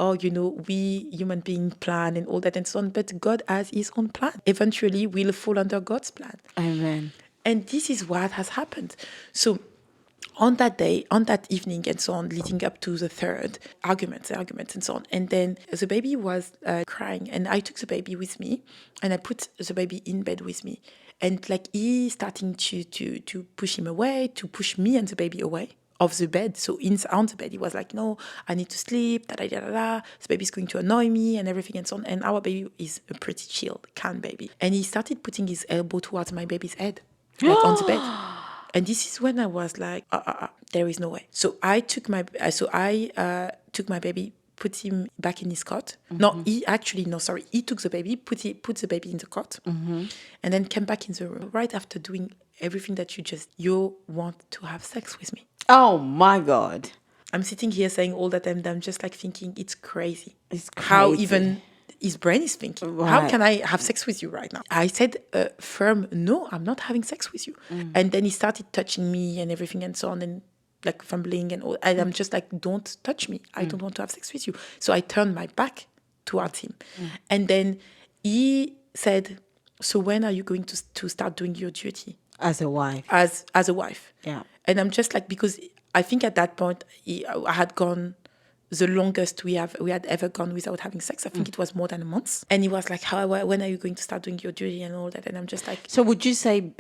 Speaker 2: we human beings plan and all that and so on. But God has his own plan. Eventually, we'll fall under God's plan.
Speaker 1: Amen.
Speaker 2: And this is what has happened. So on that day, on that evening and so on, leading up to the 3rd, arguments and so on. And then the baby was crying, and I took the baby with me and I put the baby in bed with me. And he starting to push him away, to push me and the baby away of the bed. So on the bed, he was like, no, I need to sleep, the baby's going to annoy me and everything and so on. And our baby is a pretty chill, calm baby. And he started putting his elbow towards my baby's head, on the bed. And this is when I was like, there is no way. So I took my baby, put him back in his cot. He took the baby, put the baby in the cot, and then came back in the room right after doing everything that you want to have sex with me.
Speaker 1: Oh my God.
Speaker 2: I'm sitting here saying all that, and I'm just like thinking it's crazy.
Speaker 1: It's
Speaker 2: How
Speaker 1: crazy.
Speaker 2: even his brain is thinking. How can I have sex with you right now? I said firm, no, I'm not having sex with you. And then he started touching me and everything and so on, and like fumbling and all. And I'm just like, don't touch me. I don't want to have sex with you. So I turned my back towards him. And then he said, so when are you going to start doing your duty?
Speaker 1: As a wife.
Speaker 2: As a wife.
Speaker 1: Yeah.
Speaker 2: And I'm just like, because I think at that point I had gone the longest we had ever gone without having sex. I think it was more than a month. And he was like, when are you going to start doing your duty and all that? And I'm just like,
Speaker 1: So would you say,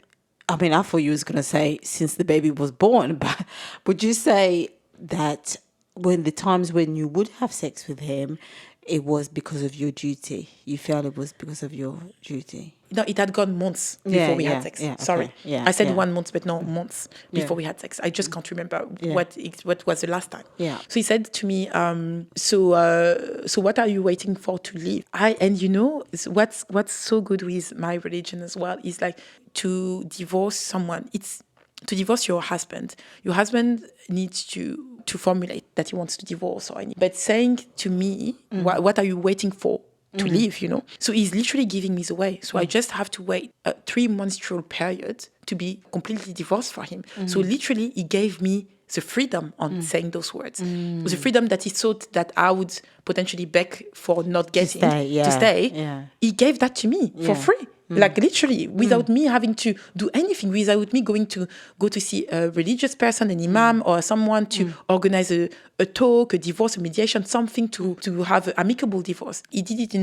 Speaker 1: I mean, I thought you was going to say since the baby was born, but would you say that when the times when you would have sex with him, it was because of your duty? You felt it was because of your duty?
Speaker 2: no, it had gone months before we had sex. Sorry.
Speaker 1: Okay. Yeah,
Speaker 2: I said
Speaker 1: yeah.
Speaker 2: 1 month, but no, months before we had sex. I just can't remember what was the last time.
Speaker 1: Yeah.
Speaker 2: So he said to me, so what are you waiting for to leave? And you know, what's so good with my religion as well is like to divorce someone. It's to divorce your husband. Your husband needs to formulate that he wants to divorce or anything. But saying to me, what are you waiting for to leave, you know? So he's literally giving me the way. So I just have to wait a 3 menstrual period to be completely divorced for him. So literally he gave me the freedom on saying those words. The freedom that he thought that I would potentially beg for not getting to stay.
Speaker 1: Yeah.
Speaker 2: He gave that to me for free. Like literally, without me having to do anything, without me going to see a religious person, an imam, or someone to organize a talk, a divorce, a mediation, something to have an amicable divorce. He did it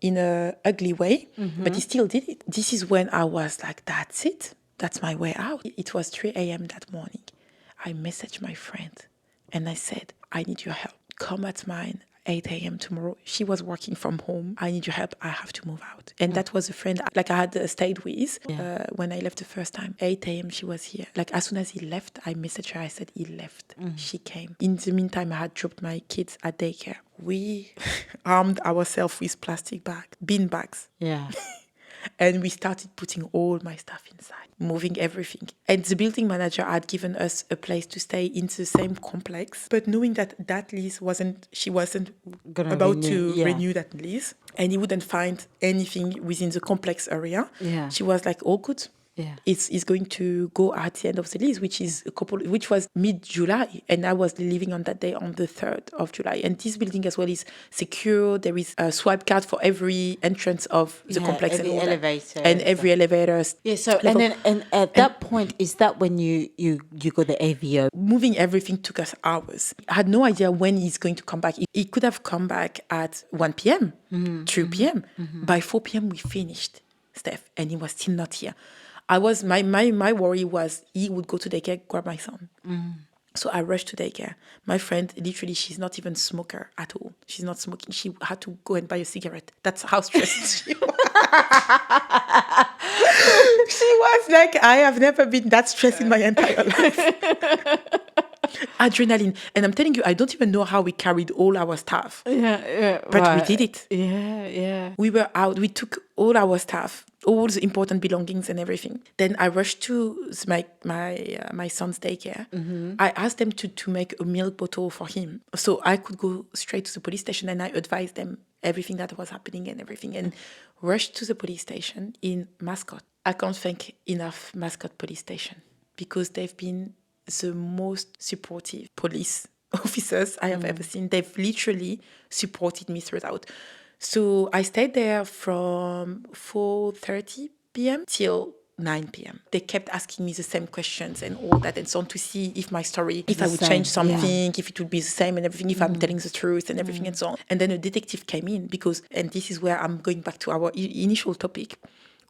Speaker 2: in a ugly way, but he still did it. This is when I was like, that's it. That's my way out. It was 3 a.m. that morning. I messaged my friend and I said, I need your help. Come at mine. 8 a.m. tomorrow. She was working from home. I need your help. I have to move out. And that was a friend like I had stayed with when I left the first time. 8 a.m. she was here. Like as soon as he left, I messaged her. I said he left. She came. In the meantime, I had dropped my kids at daycare. We armed ourselves with plastic bean bags.
Speaker 1: Yeah.
Speaker 2: And we started putting all my stuff inside, moving everything. And the building manager had given us a place to stay in the same complex, but knowing that lease wasn't about to renew that lease, and he wouldn't find anything within the complex area.
Speaker 1: Yeah.
Speaker 2: She was like, all good.
Speaker 1: Yeah.
Speaker 2: It's going to go at the end of the lease, which was mid-July, and I was leaving on that day on the 3rd of July. And this building as well is secure. There is a swipe card for every entrance of the complex
Speaker 1: every
Speaker 2: and all
Speaker 1: elevator
Speaker 2: that. And every elevator.
Speaker 1: Yeah. So and at that point, is that when you got the AVO?
Speaker 2: Moving everything took us hours. I had no idea when he's going to come back. He could have come back at 1 p.m., 2 p.m. By 4 p.m. we finished, Steph, and he was still not here. My worry was he would go to daycare, grab my son. So I rushed to daycare. My friend, literally, she's not even a smoker at all. She's not smoking. She had to go and buy a cigarette. That's how stressed she was. She was like, I have never been that stressed in my entire life. Adrenaline. And I'm telling you, I don't even know how we carried all our stuff.
Speaker 1: Yeah.
Speaker 2: But we did it.
Speaker 1: Yeah.
Speaker 2: We were out. We took all our stuff, all the important belongings and everything. Then I rushed to my son's daycare. I asked them to make a milk bottle for him, so I could go straight to the police station, and I advised them everything that was happening and everything, and rushed to the police station in Mascot. I can't thank enough Mascot police station because they've been the most supportive police officers I have ever seen. They've literally supported me throughout. So I stayed there from 4:30 p.m. till 9 p.m. They kept asking me the same questions and all that and so on to see if my story, if I would change something, if it would be the same and everything, if I'm telling the truth and everything and so on. And then a detective came in and this is where I'm going back to our initial topic,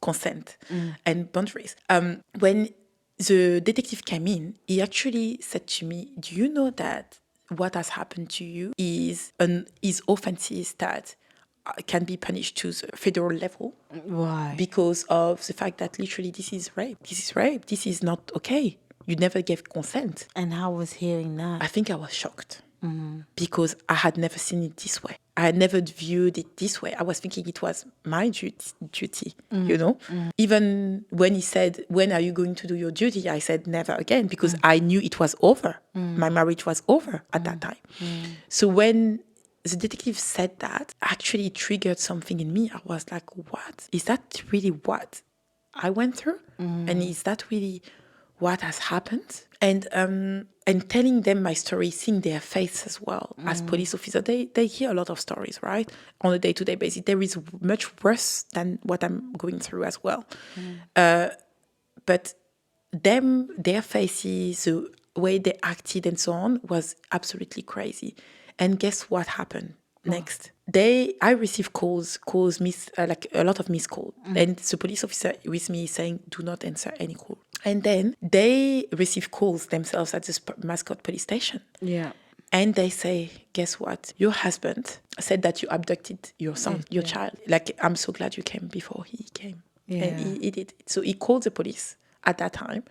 Speaker 2: consent and boundaries. When the detective came in, he actually said to me, do you know that what has happened to you is offenses that can be punished to the federal level?
Speaker 1: Why?
Speaker 2: Because of the fact that literally this is rape. This is not okay. You never gave consent.
Speaker 1: And how was hearing that?
Speaker 2: I think I was shocked because I had never seen it this way. I never viewed it this way. I was thinking it was my duty, you know? Even when he said, when are you going to do your duty? I said, never again, because I knew it was over. My marriage was over at that time. So when the detective said that, actually it triggered something in me. I was like, what? Is that really what I went through? And is that really what has happened? And telling them my story, seeing their face as well as police officer, they hear a lot of stories, right? On a day-to-day basis. There is much worse than what I'm going through as well. But their faces, the way they acted and so on was absolutely crazy. And guess what happened next? I received calls, like a lot of missed calls. And the police officer with me saying, do not answer any call. And then they receive calls themselves at the Mascot police station.
Speaker 1: Yeah.
Speaker 2: And they say, guess what? Your husband said that you abducted your son, your child. Like, I'm so glad you came before he came.
Speaker 1: Yeah.
Speaker 2: And he did. So he called the police at that time.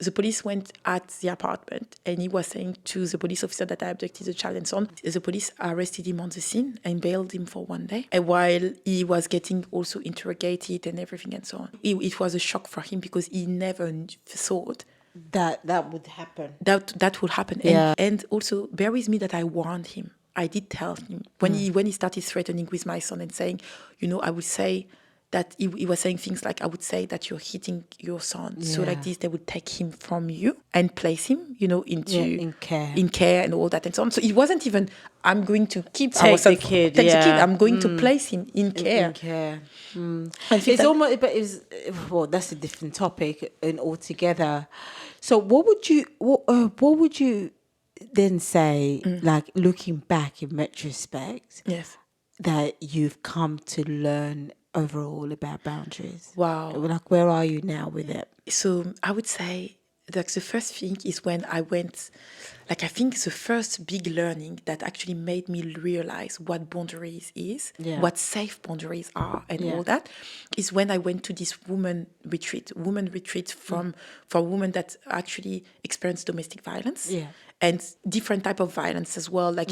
Speaker 2: The police went at the apartment and he was saying to the police officer that I abducted the child and so on. The police arrested him on the scene and bailed him for 1 day. And while he was getting also interrogated and everything and so on. It was a shock for him because he never thought
Speaker 1: That would happen.
Speaker 2: that would happen.
Speaker 1: Yeah.
Speaker 2: And also bear with me that I warned him. I did tell him when he started threatening with my son and saying, I would say that he was saying things like, I would say that you're hitting your son. So like this, they would take him from you and place him, into in care and all that and so on. So it wasn't even, I'm going to keep
Speaker 1: Take
Speaker 2: our son,
Speaker 1: the kid.
Speaker 2: take the kid. I'm going to place him in care.
Speaker 1: In care.
Speaker 2: It's
Speaker 1: almost, but it's, well, that's a different topic and altogether. So what would you then say, like looking back in retrospect,
Speaker 2: Yes.
Speaker 1: that you've come to learn overall about boundaries?
Speaker 2: Wow.
Speaker 1: Like, where are you now with it?
Speaker 2: So I would say, like, the first thing is when I went, like, I think the first big learning that actually made me realize what boundaries is, what safe boundaries are and all that, is when I went to this woman retreat for women that actually experience domestic violence. Yeah. And different type of violence as well. Like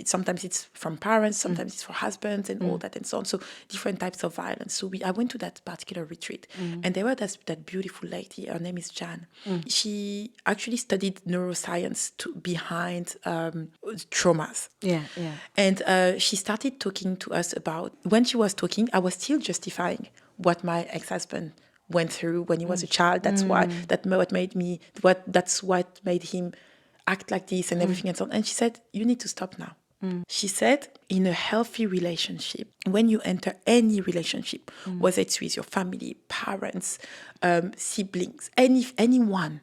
Speaker 2: sometimes it's from parents, sometimes it's for husbands and all that and so on. So different types of violence. So I went to that particular retreat and there was that beautiful lady, her name is Jan. She actually studied neuroscience behind traumas.
Speaker 1: Yeah.
Speaker 2: And she started talking to us about, when she was talking, I was still justifying what my ex-husband went through when he was a child. That's what made him act like this and everything and so on. And she said, you need to stop now. She said, in a healthy relationship, when you enter any relationship, whether it's with your family, parents, siblings, anyone,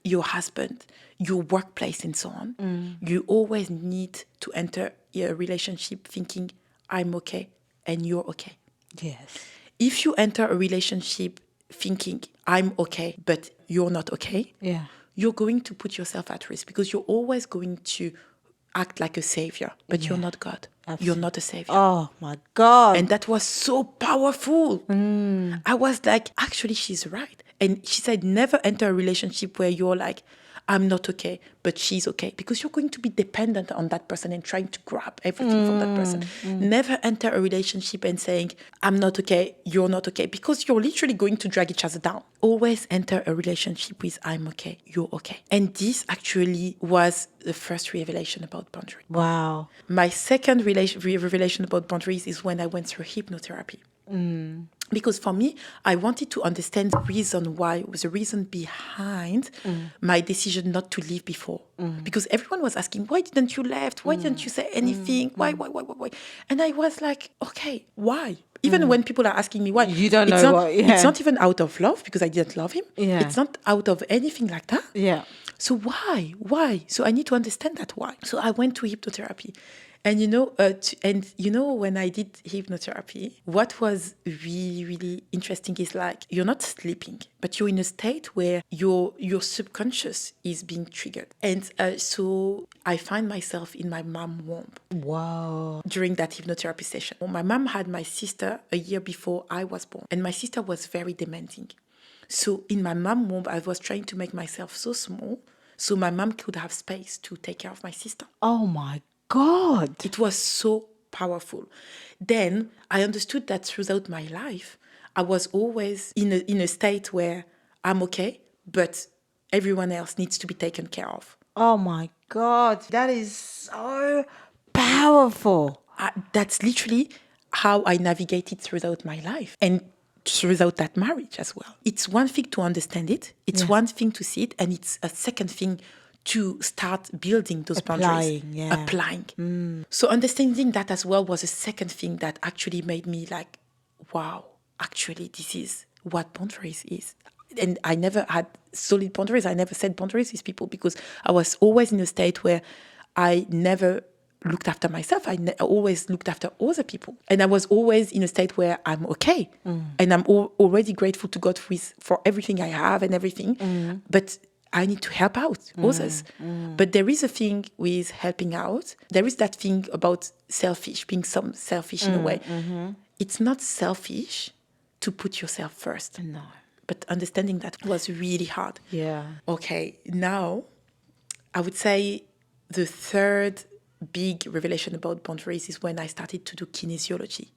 Speaker 2: your husband, your workplace and so on, you always need to enter a relationship thinking, I'm okay and you're okay.
Speaker 1: Yes.
Speaker 2: If you enter a relationship thinking, I'm okay, but you're not okay, you're going to put yourself at risk because you're always going to act like a savior, but you're not God. Absolutely. You're not a savior.
Speaker 1: Oh my God.
Speaker 2: And that was so powerful. I was like, actually, she's right. And she said, never enter a relationship where you're like, I'm not okay, but she's okay. Because you're going to be dependent on that person and trying to grab everything from that person. Never enter a relationship and saying, I'm not okay, you're not okay. Because you're literally going to drag each other down. Always enter a relationship with, I'm okay, you're okay. And this actually was the first revelation about boundaries.
Speaker 1: Wow.
Speaker 2: My second revelation about boundaries is when I went through hypnotherapy. Because for me, I wanted to understand the reason behind my decision not to leave before. Because everyone was asking, why didn't you left? Why didn't you say anything? Why? And I was like, okay, why? Even when people are asking me why.
Speaker 1: You don't know why. Yeah.
Speaker 2: It's not even out of love because I didn't love him.
Speaker 1: Yeah.
Speaker 2: It's not out of anything like that.
Speaker 1: Yeah.
Speaker 2: So why? So I need to understand that why. So I went to hypnotherapy. And when I did hypnotherapy, what was really, really interesting is like, you're not sleeping, but you're in a state where your subconscious is being triggered. And so I find myself in my mom's womb.
Speaker 1: Wow.
Speaker 2: During that hypnotherapy session. My mom had my sister a year before I was born. And my sister was very demanding. So in my mom's womb, I was trying to make myself so small so my mom could have space to take care of my sister.
Speaker 1: Oh my God.
Speaker 2: It was so powerful. Then I understood that throughout my life, I was always in a state where I'm okay, but everyone else needs to be taken care of.
Speaker 1: Oh my God, that is so powerful.
Speaker 2: That's literally how I navigated throughout my life and throughout that marriage as well. It's one thing to understand it, it's one thing to see it, and it's a second thing to start building those boundaries. Applying. So understanding that as well was a second thing that actually made me like, wow, actually this is what boundaries is. And I never had solid boundaries. I never set boundaries with people because I was always in a state where I never looked after myself. I always looked after other people. And I was always in a state where I'm okay. And I'm already grateful to God for everything I have and everything. But I need to help out others. But there is a thing with helping out. There is that thing about being some selfish in a way. It's not selfish to put yourself first.
Speaker 1: No.
Speaker 2: But understanding that was really hard.
Speaker 1: Yeah.
Speaker 2: Okay, now I would say the third big revelation about boundaries is when I started to do kinesiology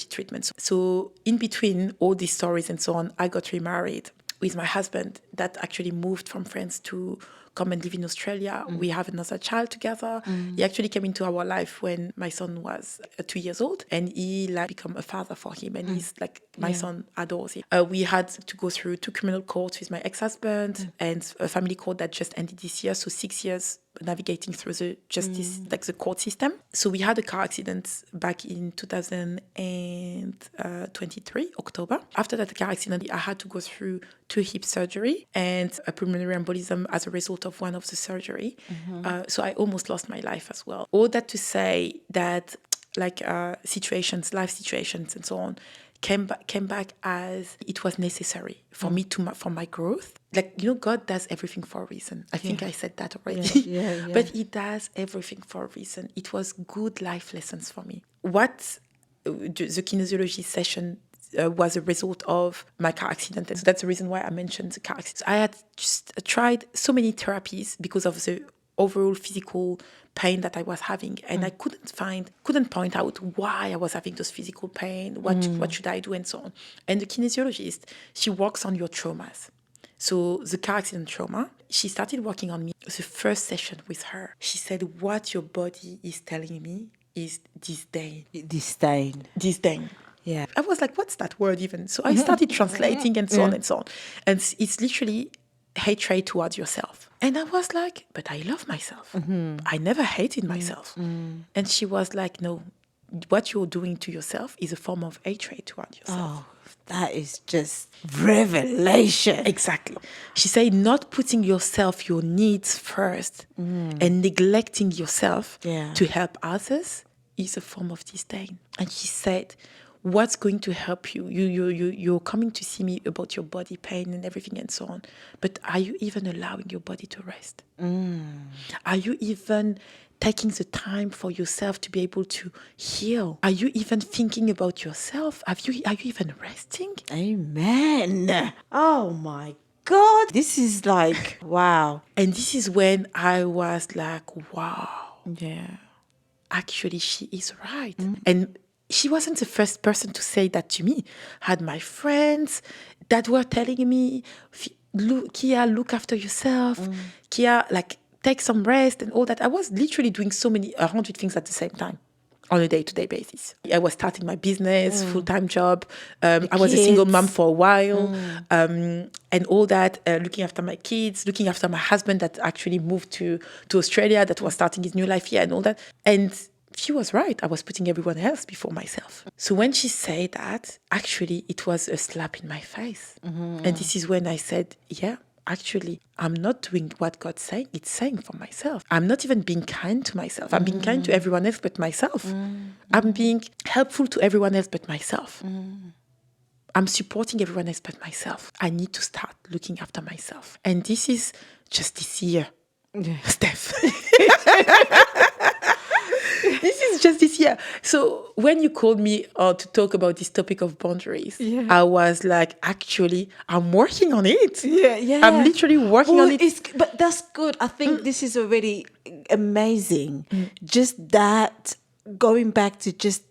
Speaker 2: treatments. So in between all these stories and so on, I got remarried with my husband that actually moved from France to come and live in Australia. We have another child together. He actually came into our life when my son was 2 years old, and he become a father for him, and he's like, my son adores him. We had to go through 2 criminal courts with my ex-husband and a family court that just ended this year, so 6 years navigating through the justice, like the court system. So we had a car accident back in 2023, October. After that car accident, I had to go through 2 hip surgery and a pulmonary embolism as a result of one of the surgery. So I almost lost my life as well. All that to say that life situations and so on came back as it was necessary for me for my growth. God does everything for a reason. I think I said that already.
Speaker 1: Yeah.
Speaker 2: But he does everything for a reason. It was good life lessons for me. What the kinesiology session was a result of my car accident. And so that's the reason why I mentioned the car accident. I had just tried so many therapies because of the overall physical pain that I was having, and I couldn't point out why I was having those physical pain, what should I do, and so on. And the kinesiologist, she works on your traumas. So the car accident trauma, she started working on me. The first session with her, she said, what your body is telling me is disdain.
Speaker 1: Disdain. Yeah.
Speaker 2: I was like, what's that word even? So I started translating and so on and so on. And it's literally hatred towards yourself. And I was like, but I love myself. I never hated myself. And she was like, no, what you're doing to yourself is a form of hatred towards yourself.
Speaker 1: Oh, that is just revelation.
Speaker 2: Exactly. She said, not putting your needs first and neglecting yourself to help others is a form of disdain. And she said, what's going to help you? You're coming to see me about your body pain and everything and so on. But are you even allowing your body to rest? Are you even taking the time for yourself to be able to heal? Are you even thinking about yourself? Are you even resting?
Speaker 1: Amen. Oh my God. This is like, wow.
Speaker 2: And this is when I was like, wow.
Speaker 1: Yeah.
Speaker 2: Actually, she is right. And she wasn't the first person to say that to me. I had my friends that were telling me, Kia, look after yourself. Kia, take some rest and all that. I was literally doing 100 things at the same time on a day-to-day basis. I was starting my business, full-time job. I was a single mom for a while, and all that, looking after my kids, looking after my husband that actually moved to Australia, that was starting his new life here and all that. And she was right. I was putting everyone else before myself. So when she said that, actually, it was a slap in my face. And this is when I said, yeah, actually, I'm not doing what God's saying. It's saying for myself. I'm not even being kind to myself. I'm being kind to everyone else but myself. I'm being helpful to everyone else but myself. I'm supporting everyone else but myself. I need to start looking after myself. And this is just this year, Steph. This is just this year. So when you called me to talk about this topic of boundaries, I was like, actually, I'm working on it.
Speaker 1: Yeah.
Speaker 2: I'm literally working on it.
Speaker 1: But that's good. I think this is already amazing. Just that going back to just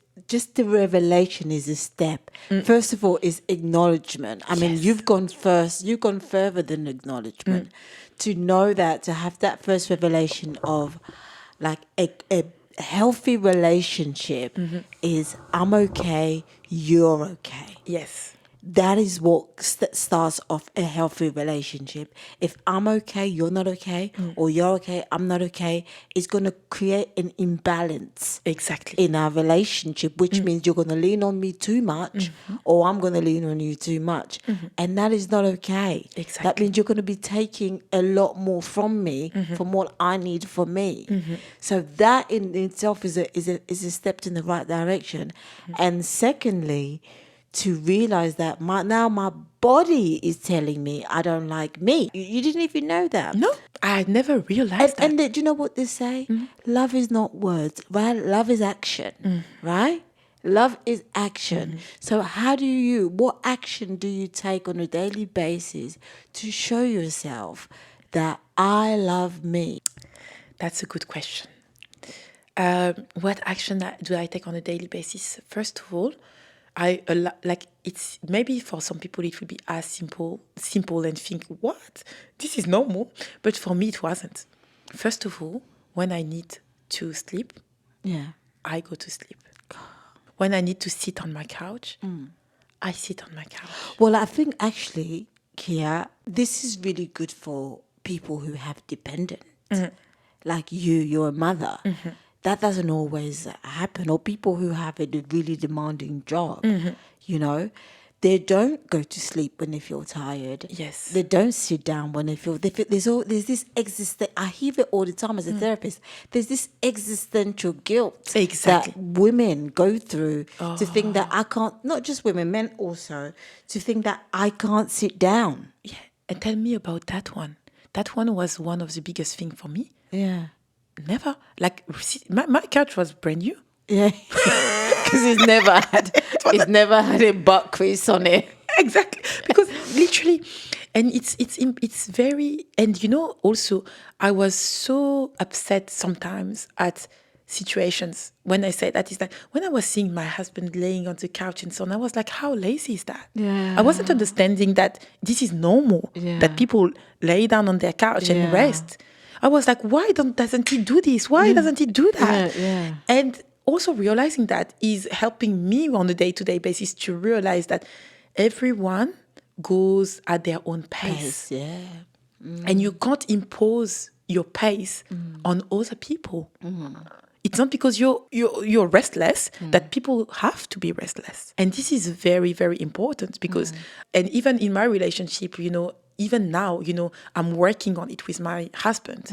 Speaker 1: the revelation is a step. First of all, is acknowledgement. I mean,
Speaker 2: Yes.
Speaker 1: you've gone first. You've gone further than acknowledgement. To know that, to have that first revelation of like a healthy relationship is I'm okay, you're okay.
Speaker 2: Yes.
Speaker 1: That is what starts off a healthy relationship. If I'm okay, you're not okay, or you're okay, I'm not okay, it's going to create an imbalance
Speaker 2: Exactly.
Speaker 1: in our relationship, which means you're going to lean on me too much, or I'm going to lean on you too much. And that is not okay. That
Speaker 2: Exactly.
Speaker 1: means you're going to be taking a lot more from me, from what I need for me. So that in itself is a step in the right direction. And secondly, to realize that my body is telling me I don't like me. You didn't even know that.
Speaker 2: No, I never realized that.
Speaker 1: And do you know what they say? Love is not words, right? Love is action, right? Love is action. So what action do you take on a daily basis to show yourself that I love me?
Speaker 2: That's a good question. What action do I take on a daily basis? First of all, like it's maybe for some people it would be as simple and think what this is normal, but for me it wasn't. First of all, when I need to sleep,
Speaker 1: Yeah.
Speaker 2: I go to sleep. When I need to sit on my couch, I sit on my couch.
Speaker 1: Well, I think actually, Kia, this is really good for people who have dependents. Like you're a mother. That doesn't always happen. Or people who have a really demanding job, you know. They don't go to sleep when they feel tired.
Speaker 2: Yes.
Speaker 1: They don't sit down when there's this I hear it all the time as a therapist. There's this existential guilt
Speaker 2: Exactly.
Speaker 1: that women go through to think that I can't, not just women, men also, to think that I can't sit down.
Speaker 2: Yeah, and tell me about that one. That one was one of the biggest thing for me.
Speaker 1: Yeah.
Speaker 2: Never, like my couch was brand new.
Speaker 1: Yeah. Because he's never had a butt crease on it.
Speaker 2: Exactly, because literally, and it's very, and also I was so upset sometimes at situations when I say that is that when I was seeing my husband laying on the couch and so on, I was like, how lazy is that?
Speaker 1: Yeah.
Speaker 2: I wasn't understanding that this is normal,
Speaker 1: Yeah.
Speaker 2: that people lay down on their couch and
Speaker 1: Yeah.
Speaker 2: rest. I was like, why doesn't he do this? Why doesn't he do that?
Speaker 1: Yeah.
Speaker 2: And also realizing that is helping me on a day-to-day basis to realize that everyone goes at their own pace.
Speaker 1: Yeah.
Speaker 2: And you can't impose your pace on other people. It's not because you're restless that people have to be restless. And this is very, very important because, and even in my relationship, even now, I'm working on it with my husband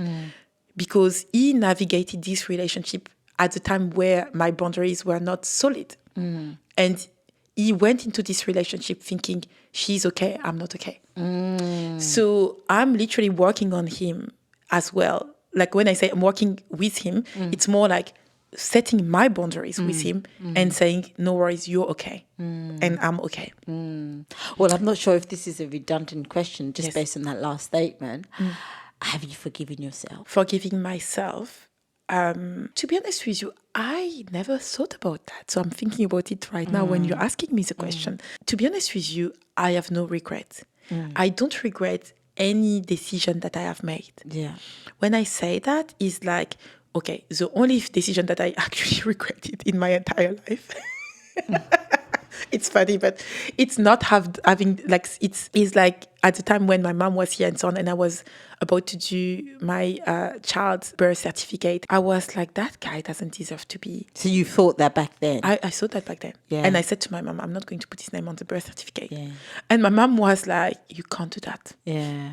Speaker 2: because he navigated this relationship at the time where my boundaries were not solid. And he went into this relationship thinking, she's okay, I'm not okay. So I'm literally working on him as well. Like when I say I'm working with him, it's more like setting my boundaries with him and saying, no worries, you're okay. And I'm okay.
Speaker 1: Well, I'm not sure if this is a redundant question, just based on that last statement. Have you forgiven yourself?
Speaker 2: Forgiving myself. To be honest with you, I never thought about that. So I'm thinking about it right now when you're asking me the question. To be honest with you, I have no regret. I don't regret any decision that I have made.
Speaker 1: Yeah.
Speaker 2: When I say that, is like, okay, the only decision that I actually regretted in my entire life. It's funny, but it's not having like it's like at the time when my mom was here and so on, and I was about to do my child's birth certificate. I was like, that guy doesn't deserve to be.
Speaker 1: So you thought that back then?
Speaker 2: I thought that back then.
Speaker 1: Yeah.
Speaker 2: And I said to my mom, I'm not going to put his name on the birth certificate.
Speaker 1: Yeah.
Speaker 2: And my mom was like, you can't do that.
Speaker 1: Yeah.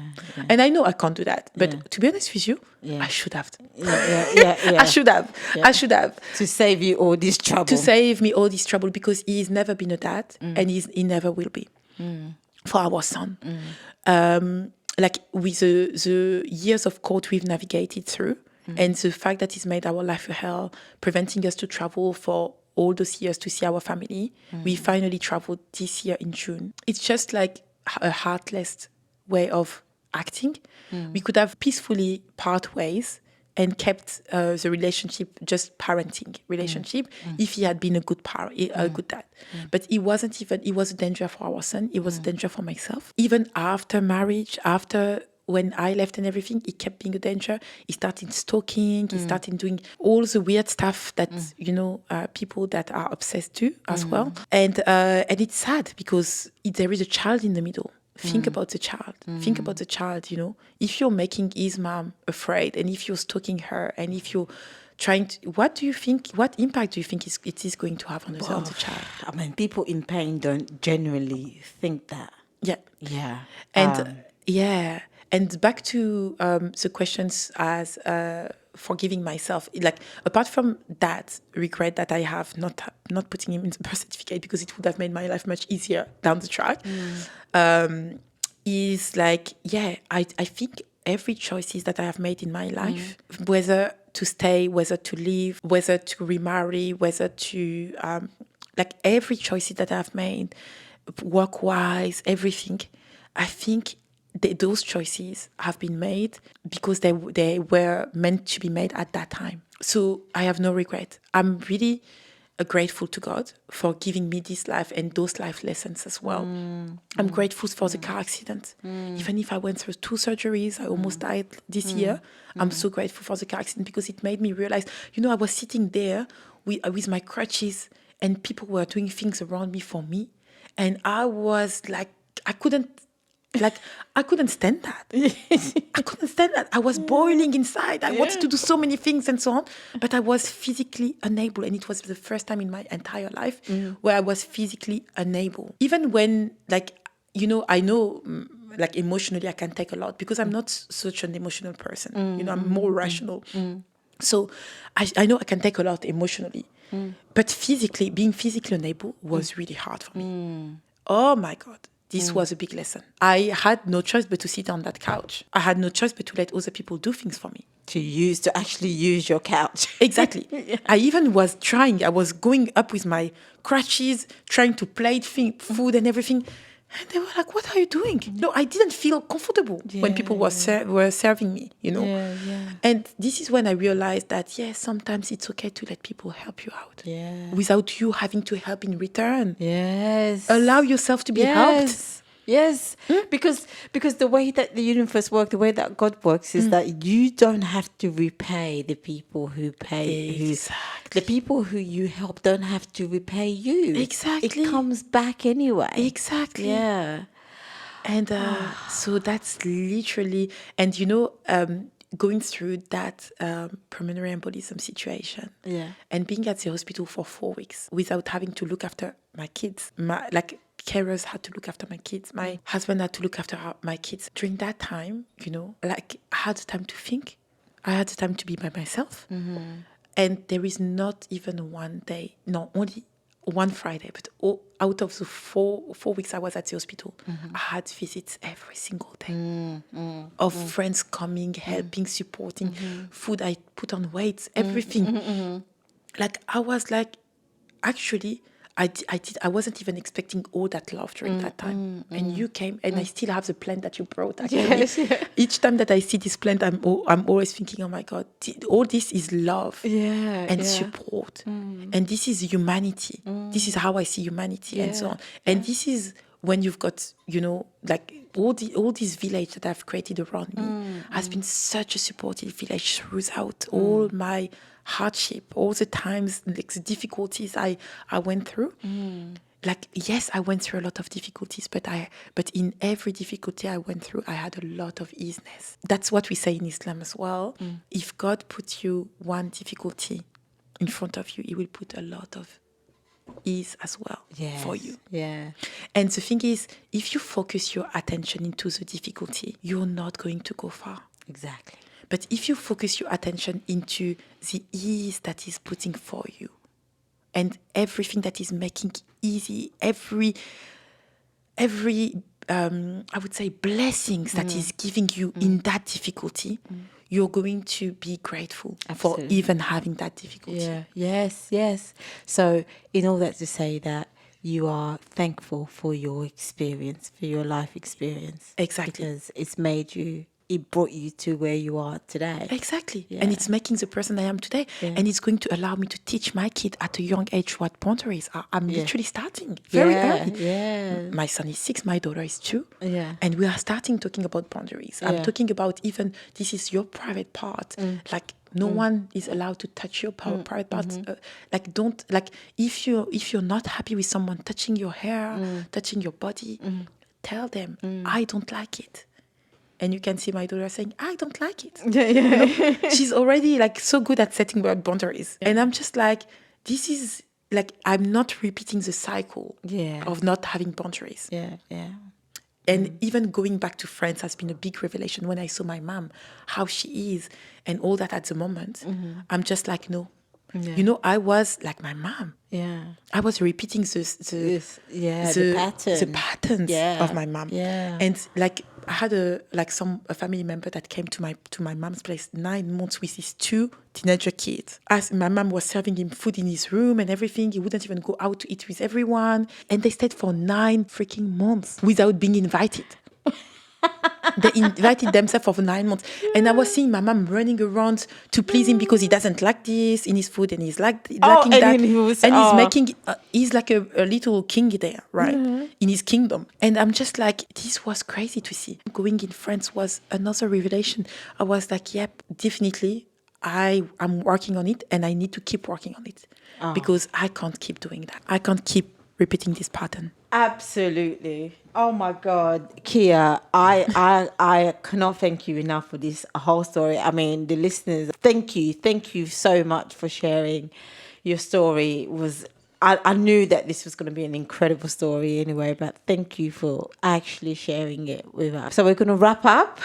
Speaker 2: And I know I can't do that. But to be honest with you, I should have.
Speaker 1: Yeah.
Speaker 2: I should have.
Speaker 1: Yeah.
Speaker 2: I should have.
Speaker 1: To save you all this trouble.
Speaker 2: To save me all this trouble because he's never been a dad and he never will be for our son. Like with the years of court we've navigated through and the fact that it's made our life a hell, preventing us to travel for all those years to see our family. We finally traveled this year in June. It's just like a heartless way of acting. We could have peacefully part ways and kept the relationship just parenting relationship if he had been a good parent, a good dad. But it was a danger for our son. It was a danger for myself. Even after marriage, after when I left and everything, it kept being a danger. He started stalking. He started doing all the weird stuff that people that are obsessed do as well. And it's sad because there is a child in the middle. Think about the child. Think about the child, If you're making his mom afraid and if you're stalking her and if you're trying to, what impact do you think it is going to have on the child?
Speaker 1: I mean, people in pain don't generally think that.
Speaker 2: Yeah.
Speaker 1: Yeah.
Speaker 2: And and back to the questions as forgiving myself, like apart from that regret that I have not putting him in the birth certificate because it would have made my life much easier down the track, is like, I think every choices that I have made in my life, whether to stay, whether to leave, whether to remarry, whether to like every choices that I've made, work-wise, everything, I think those choices have been made because they were meant to be made at that time. So I have no regret. I'm really grateful to God for giving me this life and those life lessons as well. I'm grateful for the car accident. Even if I went through 2 surgeries, I almost died this year. I'm so grateful for the car accident because it made me realize, I was sitting there with my crutches and people were doing things around me for me. And I was like, I couldn't stand that. I couldn't stand that. I was boiling inside. I wanted to do so many things and so on, but I was physically unable. And it was the first time in my entire life where I was physically unable. Even when, I know, emotionally I can take a lot because I'm not such an emotional person. I'm more rational. So I know I can take a lot emotionally. But being physically unable was really hard for me. Oh my God. This was a big lesson. I had no choice but to sit on that couch. I had no choice but to let other people do things for me.
Speaker 1: To actually use your couch.
Speaker 2: Exactly. Yeah. I even was trying. I was going up with my crutches, trying to plate food and everything. And they were like, what are you doing? No, I didn't feel comfortable when people were serving me,
Speaker 1: Yeah.
Speaker 2: And this is when I realized that, sometimes it's okay to let people help you out.
Speaker 1: Yeah.
Speaker 2: Without you having to help in return.
Speaker 1: Yes.
Speaker 2: Allow yourself to be helped.
Speaker 1: Yes, because the way that the universe works, the way that God works is that you don't have to repay the people who pay.
Speaker 2: Exactly.
Speaker 1: The people who you help don't have to repay you.
Speaker 2: Exactly.
Speaker 1: It comes back anyway.
Speaker 2: Exactly.
Speaker 1: Yeah.
Speaker 2: And so that's literally, and going through that pulmonary embolism situation, and being at the hospital for 4 weeks without having to look after my kids, carers had to look after my kids. My husband had to look after my kids. During that time, I had the time to think. I had the time to be by myself. And there is not even one day, no, only one Friday, but out of the four weeks I was at the hospital, I had visits every single day of friends coming, helping, supporting, food I put on weights, everything. I was like, actually, I wasn't even expecting all that love during that time. And you came, and I still have the plant that you brought. Actually, each time that I see this plant, I'm always thinking, oh my God, all this is love and support. And this is humanity. This is how I see humanity and so on. And this is when you've got, all these village that I've created around me has been such a supportive village throughout all my hardship, all the times, the difficulties I went through. Yes, I went through a lot of difficulties, but in every difficulty I went through, I had a lot of easiness. That's what we say in Islam as well. If God puts you one difficulty in front of you, He will put a lot of ease as well for you.
Speaker 1: Yeah.
Speaker 2: And the thing is, if you focus your attention into the difficulty, you're not going to go far.
Speaker 1: Exactly.
Speaker 2: But if you focus your attention into the ease that is putting for you and everything that is making easy, every I would say blessings that is giving you in that difficulty, you're going to be grateful for even having that difficulty.
Speaker 1: Yeah. Yes. So in all that to say that you are thankful for your experience, for your life experience.
Speaker 2: Exactly.
Speaker 1: Because it's made you it brought you to where you are today.
Speaker 2: Exactly.
Speaker 1: Yeah.
Speaker 2: And it's making the person I am today.
Speaker 1: Yeah.
Speaker 2: And it's going to allow me to teach my kid at a young age what boundaries are. I'm literally starting very early.
Speaker 1: Yeah.
Speaker 2: My son is 6, my daughter is 2.
Speaker 1: Yeah.
Speaker 2: And we are starting talking about boundaries. I'm talking about even this is your private part. Like no one is allowed to touch your private parts. Like don't like if you're not happy with someone touching your hair, touching your body, tell them I don't like it. And you can see my daughter saying, I don't like it.
Speaker 1: Yeah.
Speaker 2: You know, she's already like so good at setting boundaries. And I'm just like, this is like, I'm not repeating the cycle of not having boundaries.
Speaker 1: Yeah. Yeah.
Speaker 2: And even going back to France has been a big revelation when I saw my mom, how she is and all that at the moment. I'm just like, no.
Speaker 1: Yeah.
Speaker 2: You know, I was like my mom.
Speaker 1: Yeah.
Speaker 2: I was repeating the patterns of my mom.
Speaker 1: Yeah.
Speaker 2: And like I had a family member that came to my mom's place 9 months with his 2 teenager kids. As my mom was serving him food in his room and everything, he wouldn't even go out to eat with everyone. And they stayed for 9 freaking months without being invited. They invited themselves for 9 months. And I was seeing my mom running around to please him because he doesn't like this in his food and he's liking that. He's making, he's like a little king there, right? In his kingdom. And I'm just like, this was crazy to see. Going in France was another revelation. I was like, yep, definitely. I'm working on it and I need to keep working on it because I can't keep doing that. I can't keep repeating this pattern.
Speaker 1: Absolutely. Oh my God, Kia, I cannot thank you enough for this whole story. I mean, the listeners, thank you so much for sharing your story. I knew that this was going to be an incredible story anyway, but thank you for actually sharing it with us. So we're going to wrap up.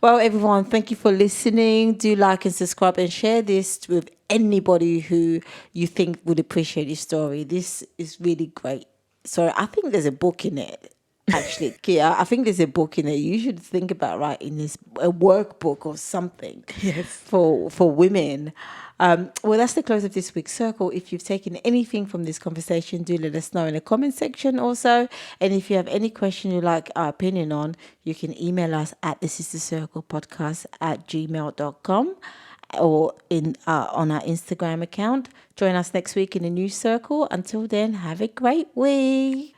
Speaker 1: Well, everyone, thank you for listening. Do like and subscribe and share this with anybody who you think would appreciate this story. This is really great. So I think there's a book in it. Actually, Kia, I think there's a book in it. You should think about writing this, a workbook or something.
Speaker 2: Yes.
Speaker 1: For women. Well, that's the close of this week's circle. If you've taken anything from this conversation, do let us know in the comment section also. And if you have any question you'd like our opinion on, you can email us at thisistercirclepodcast@gmail.com or on our Instagram account. Join us next week in a new circle. Until then, have a great week.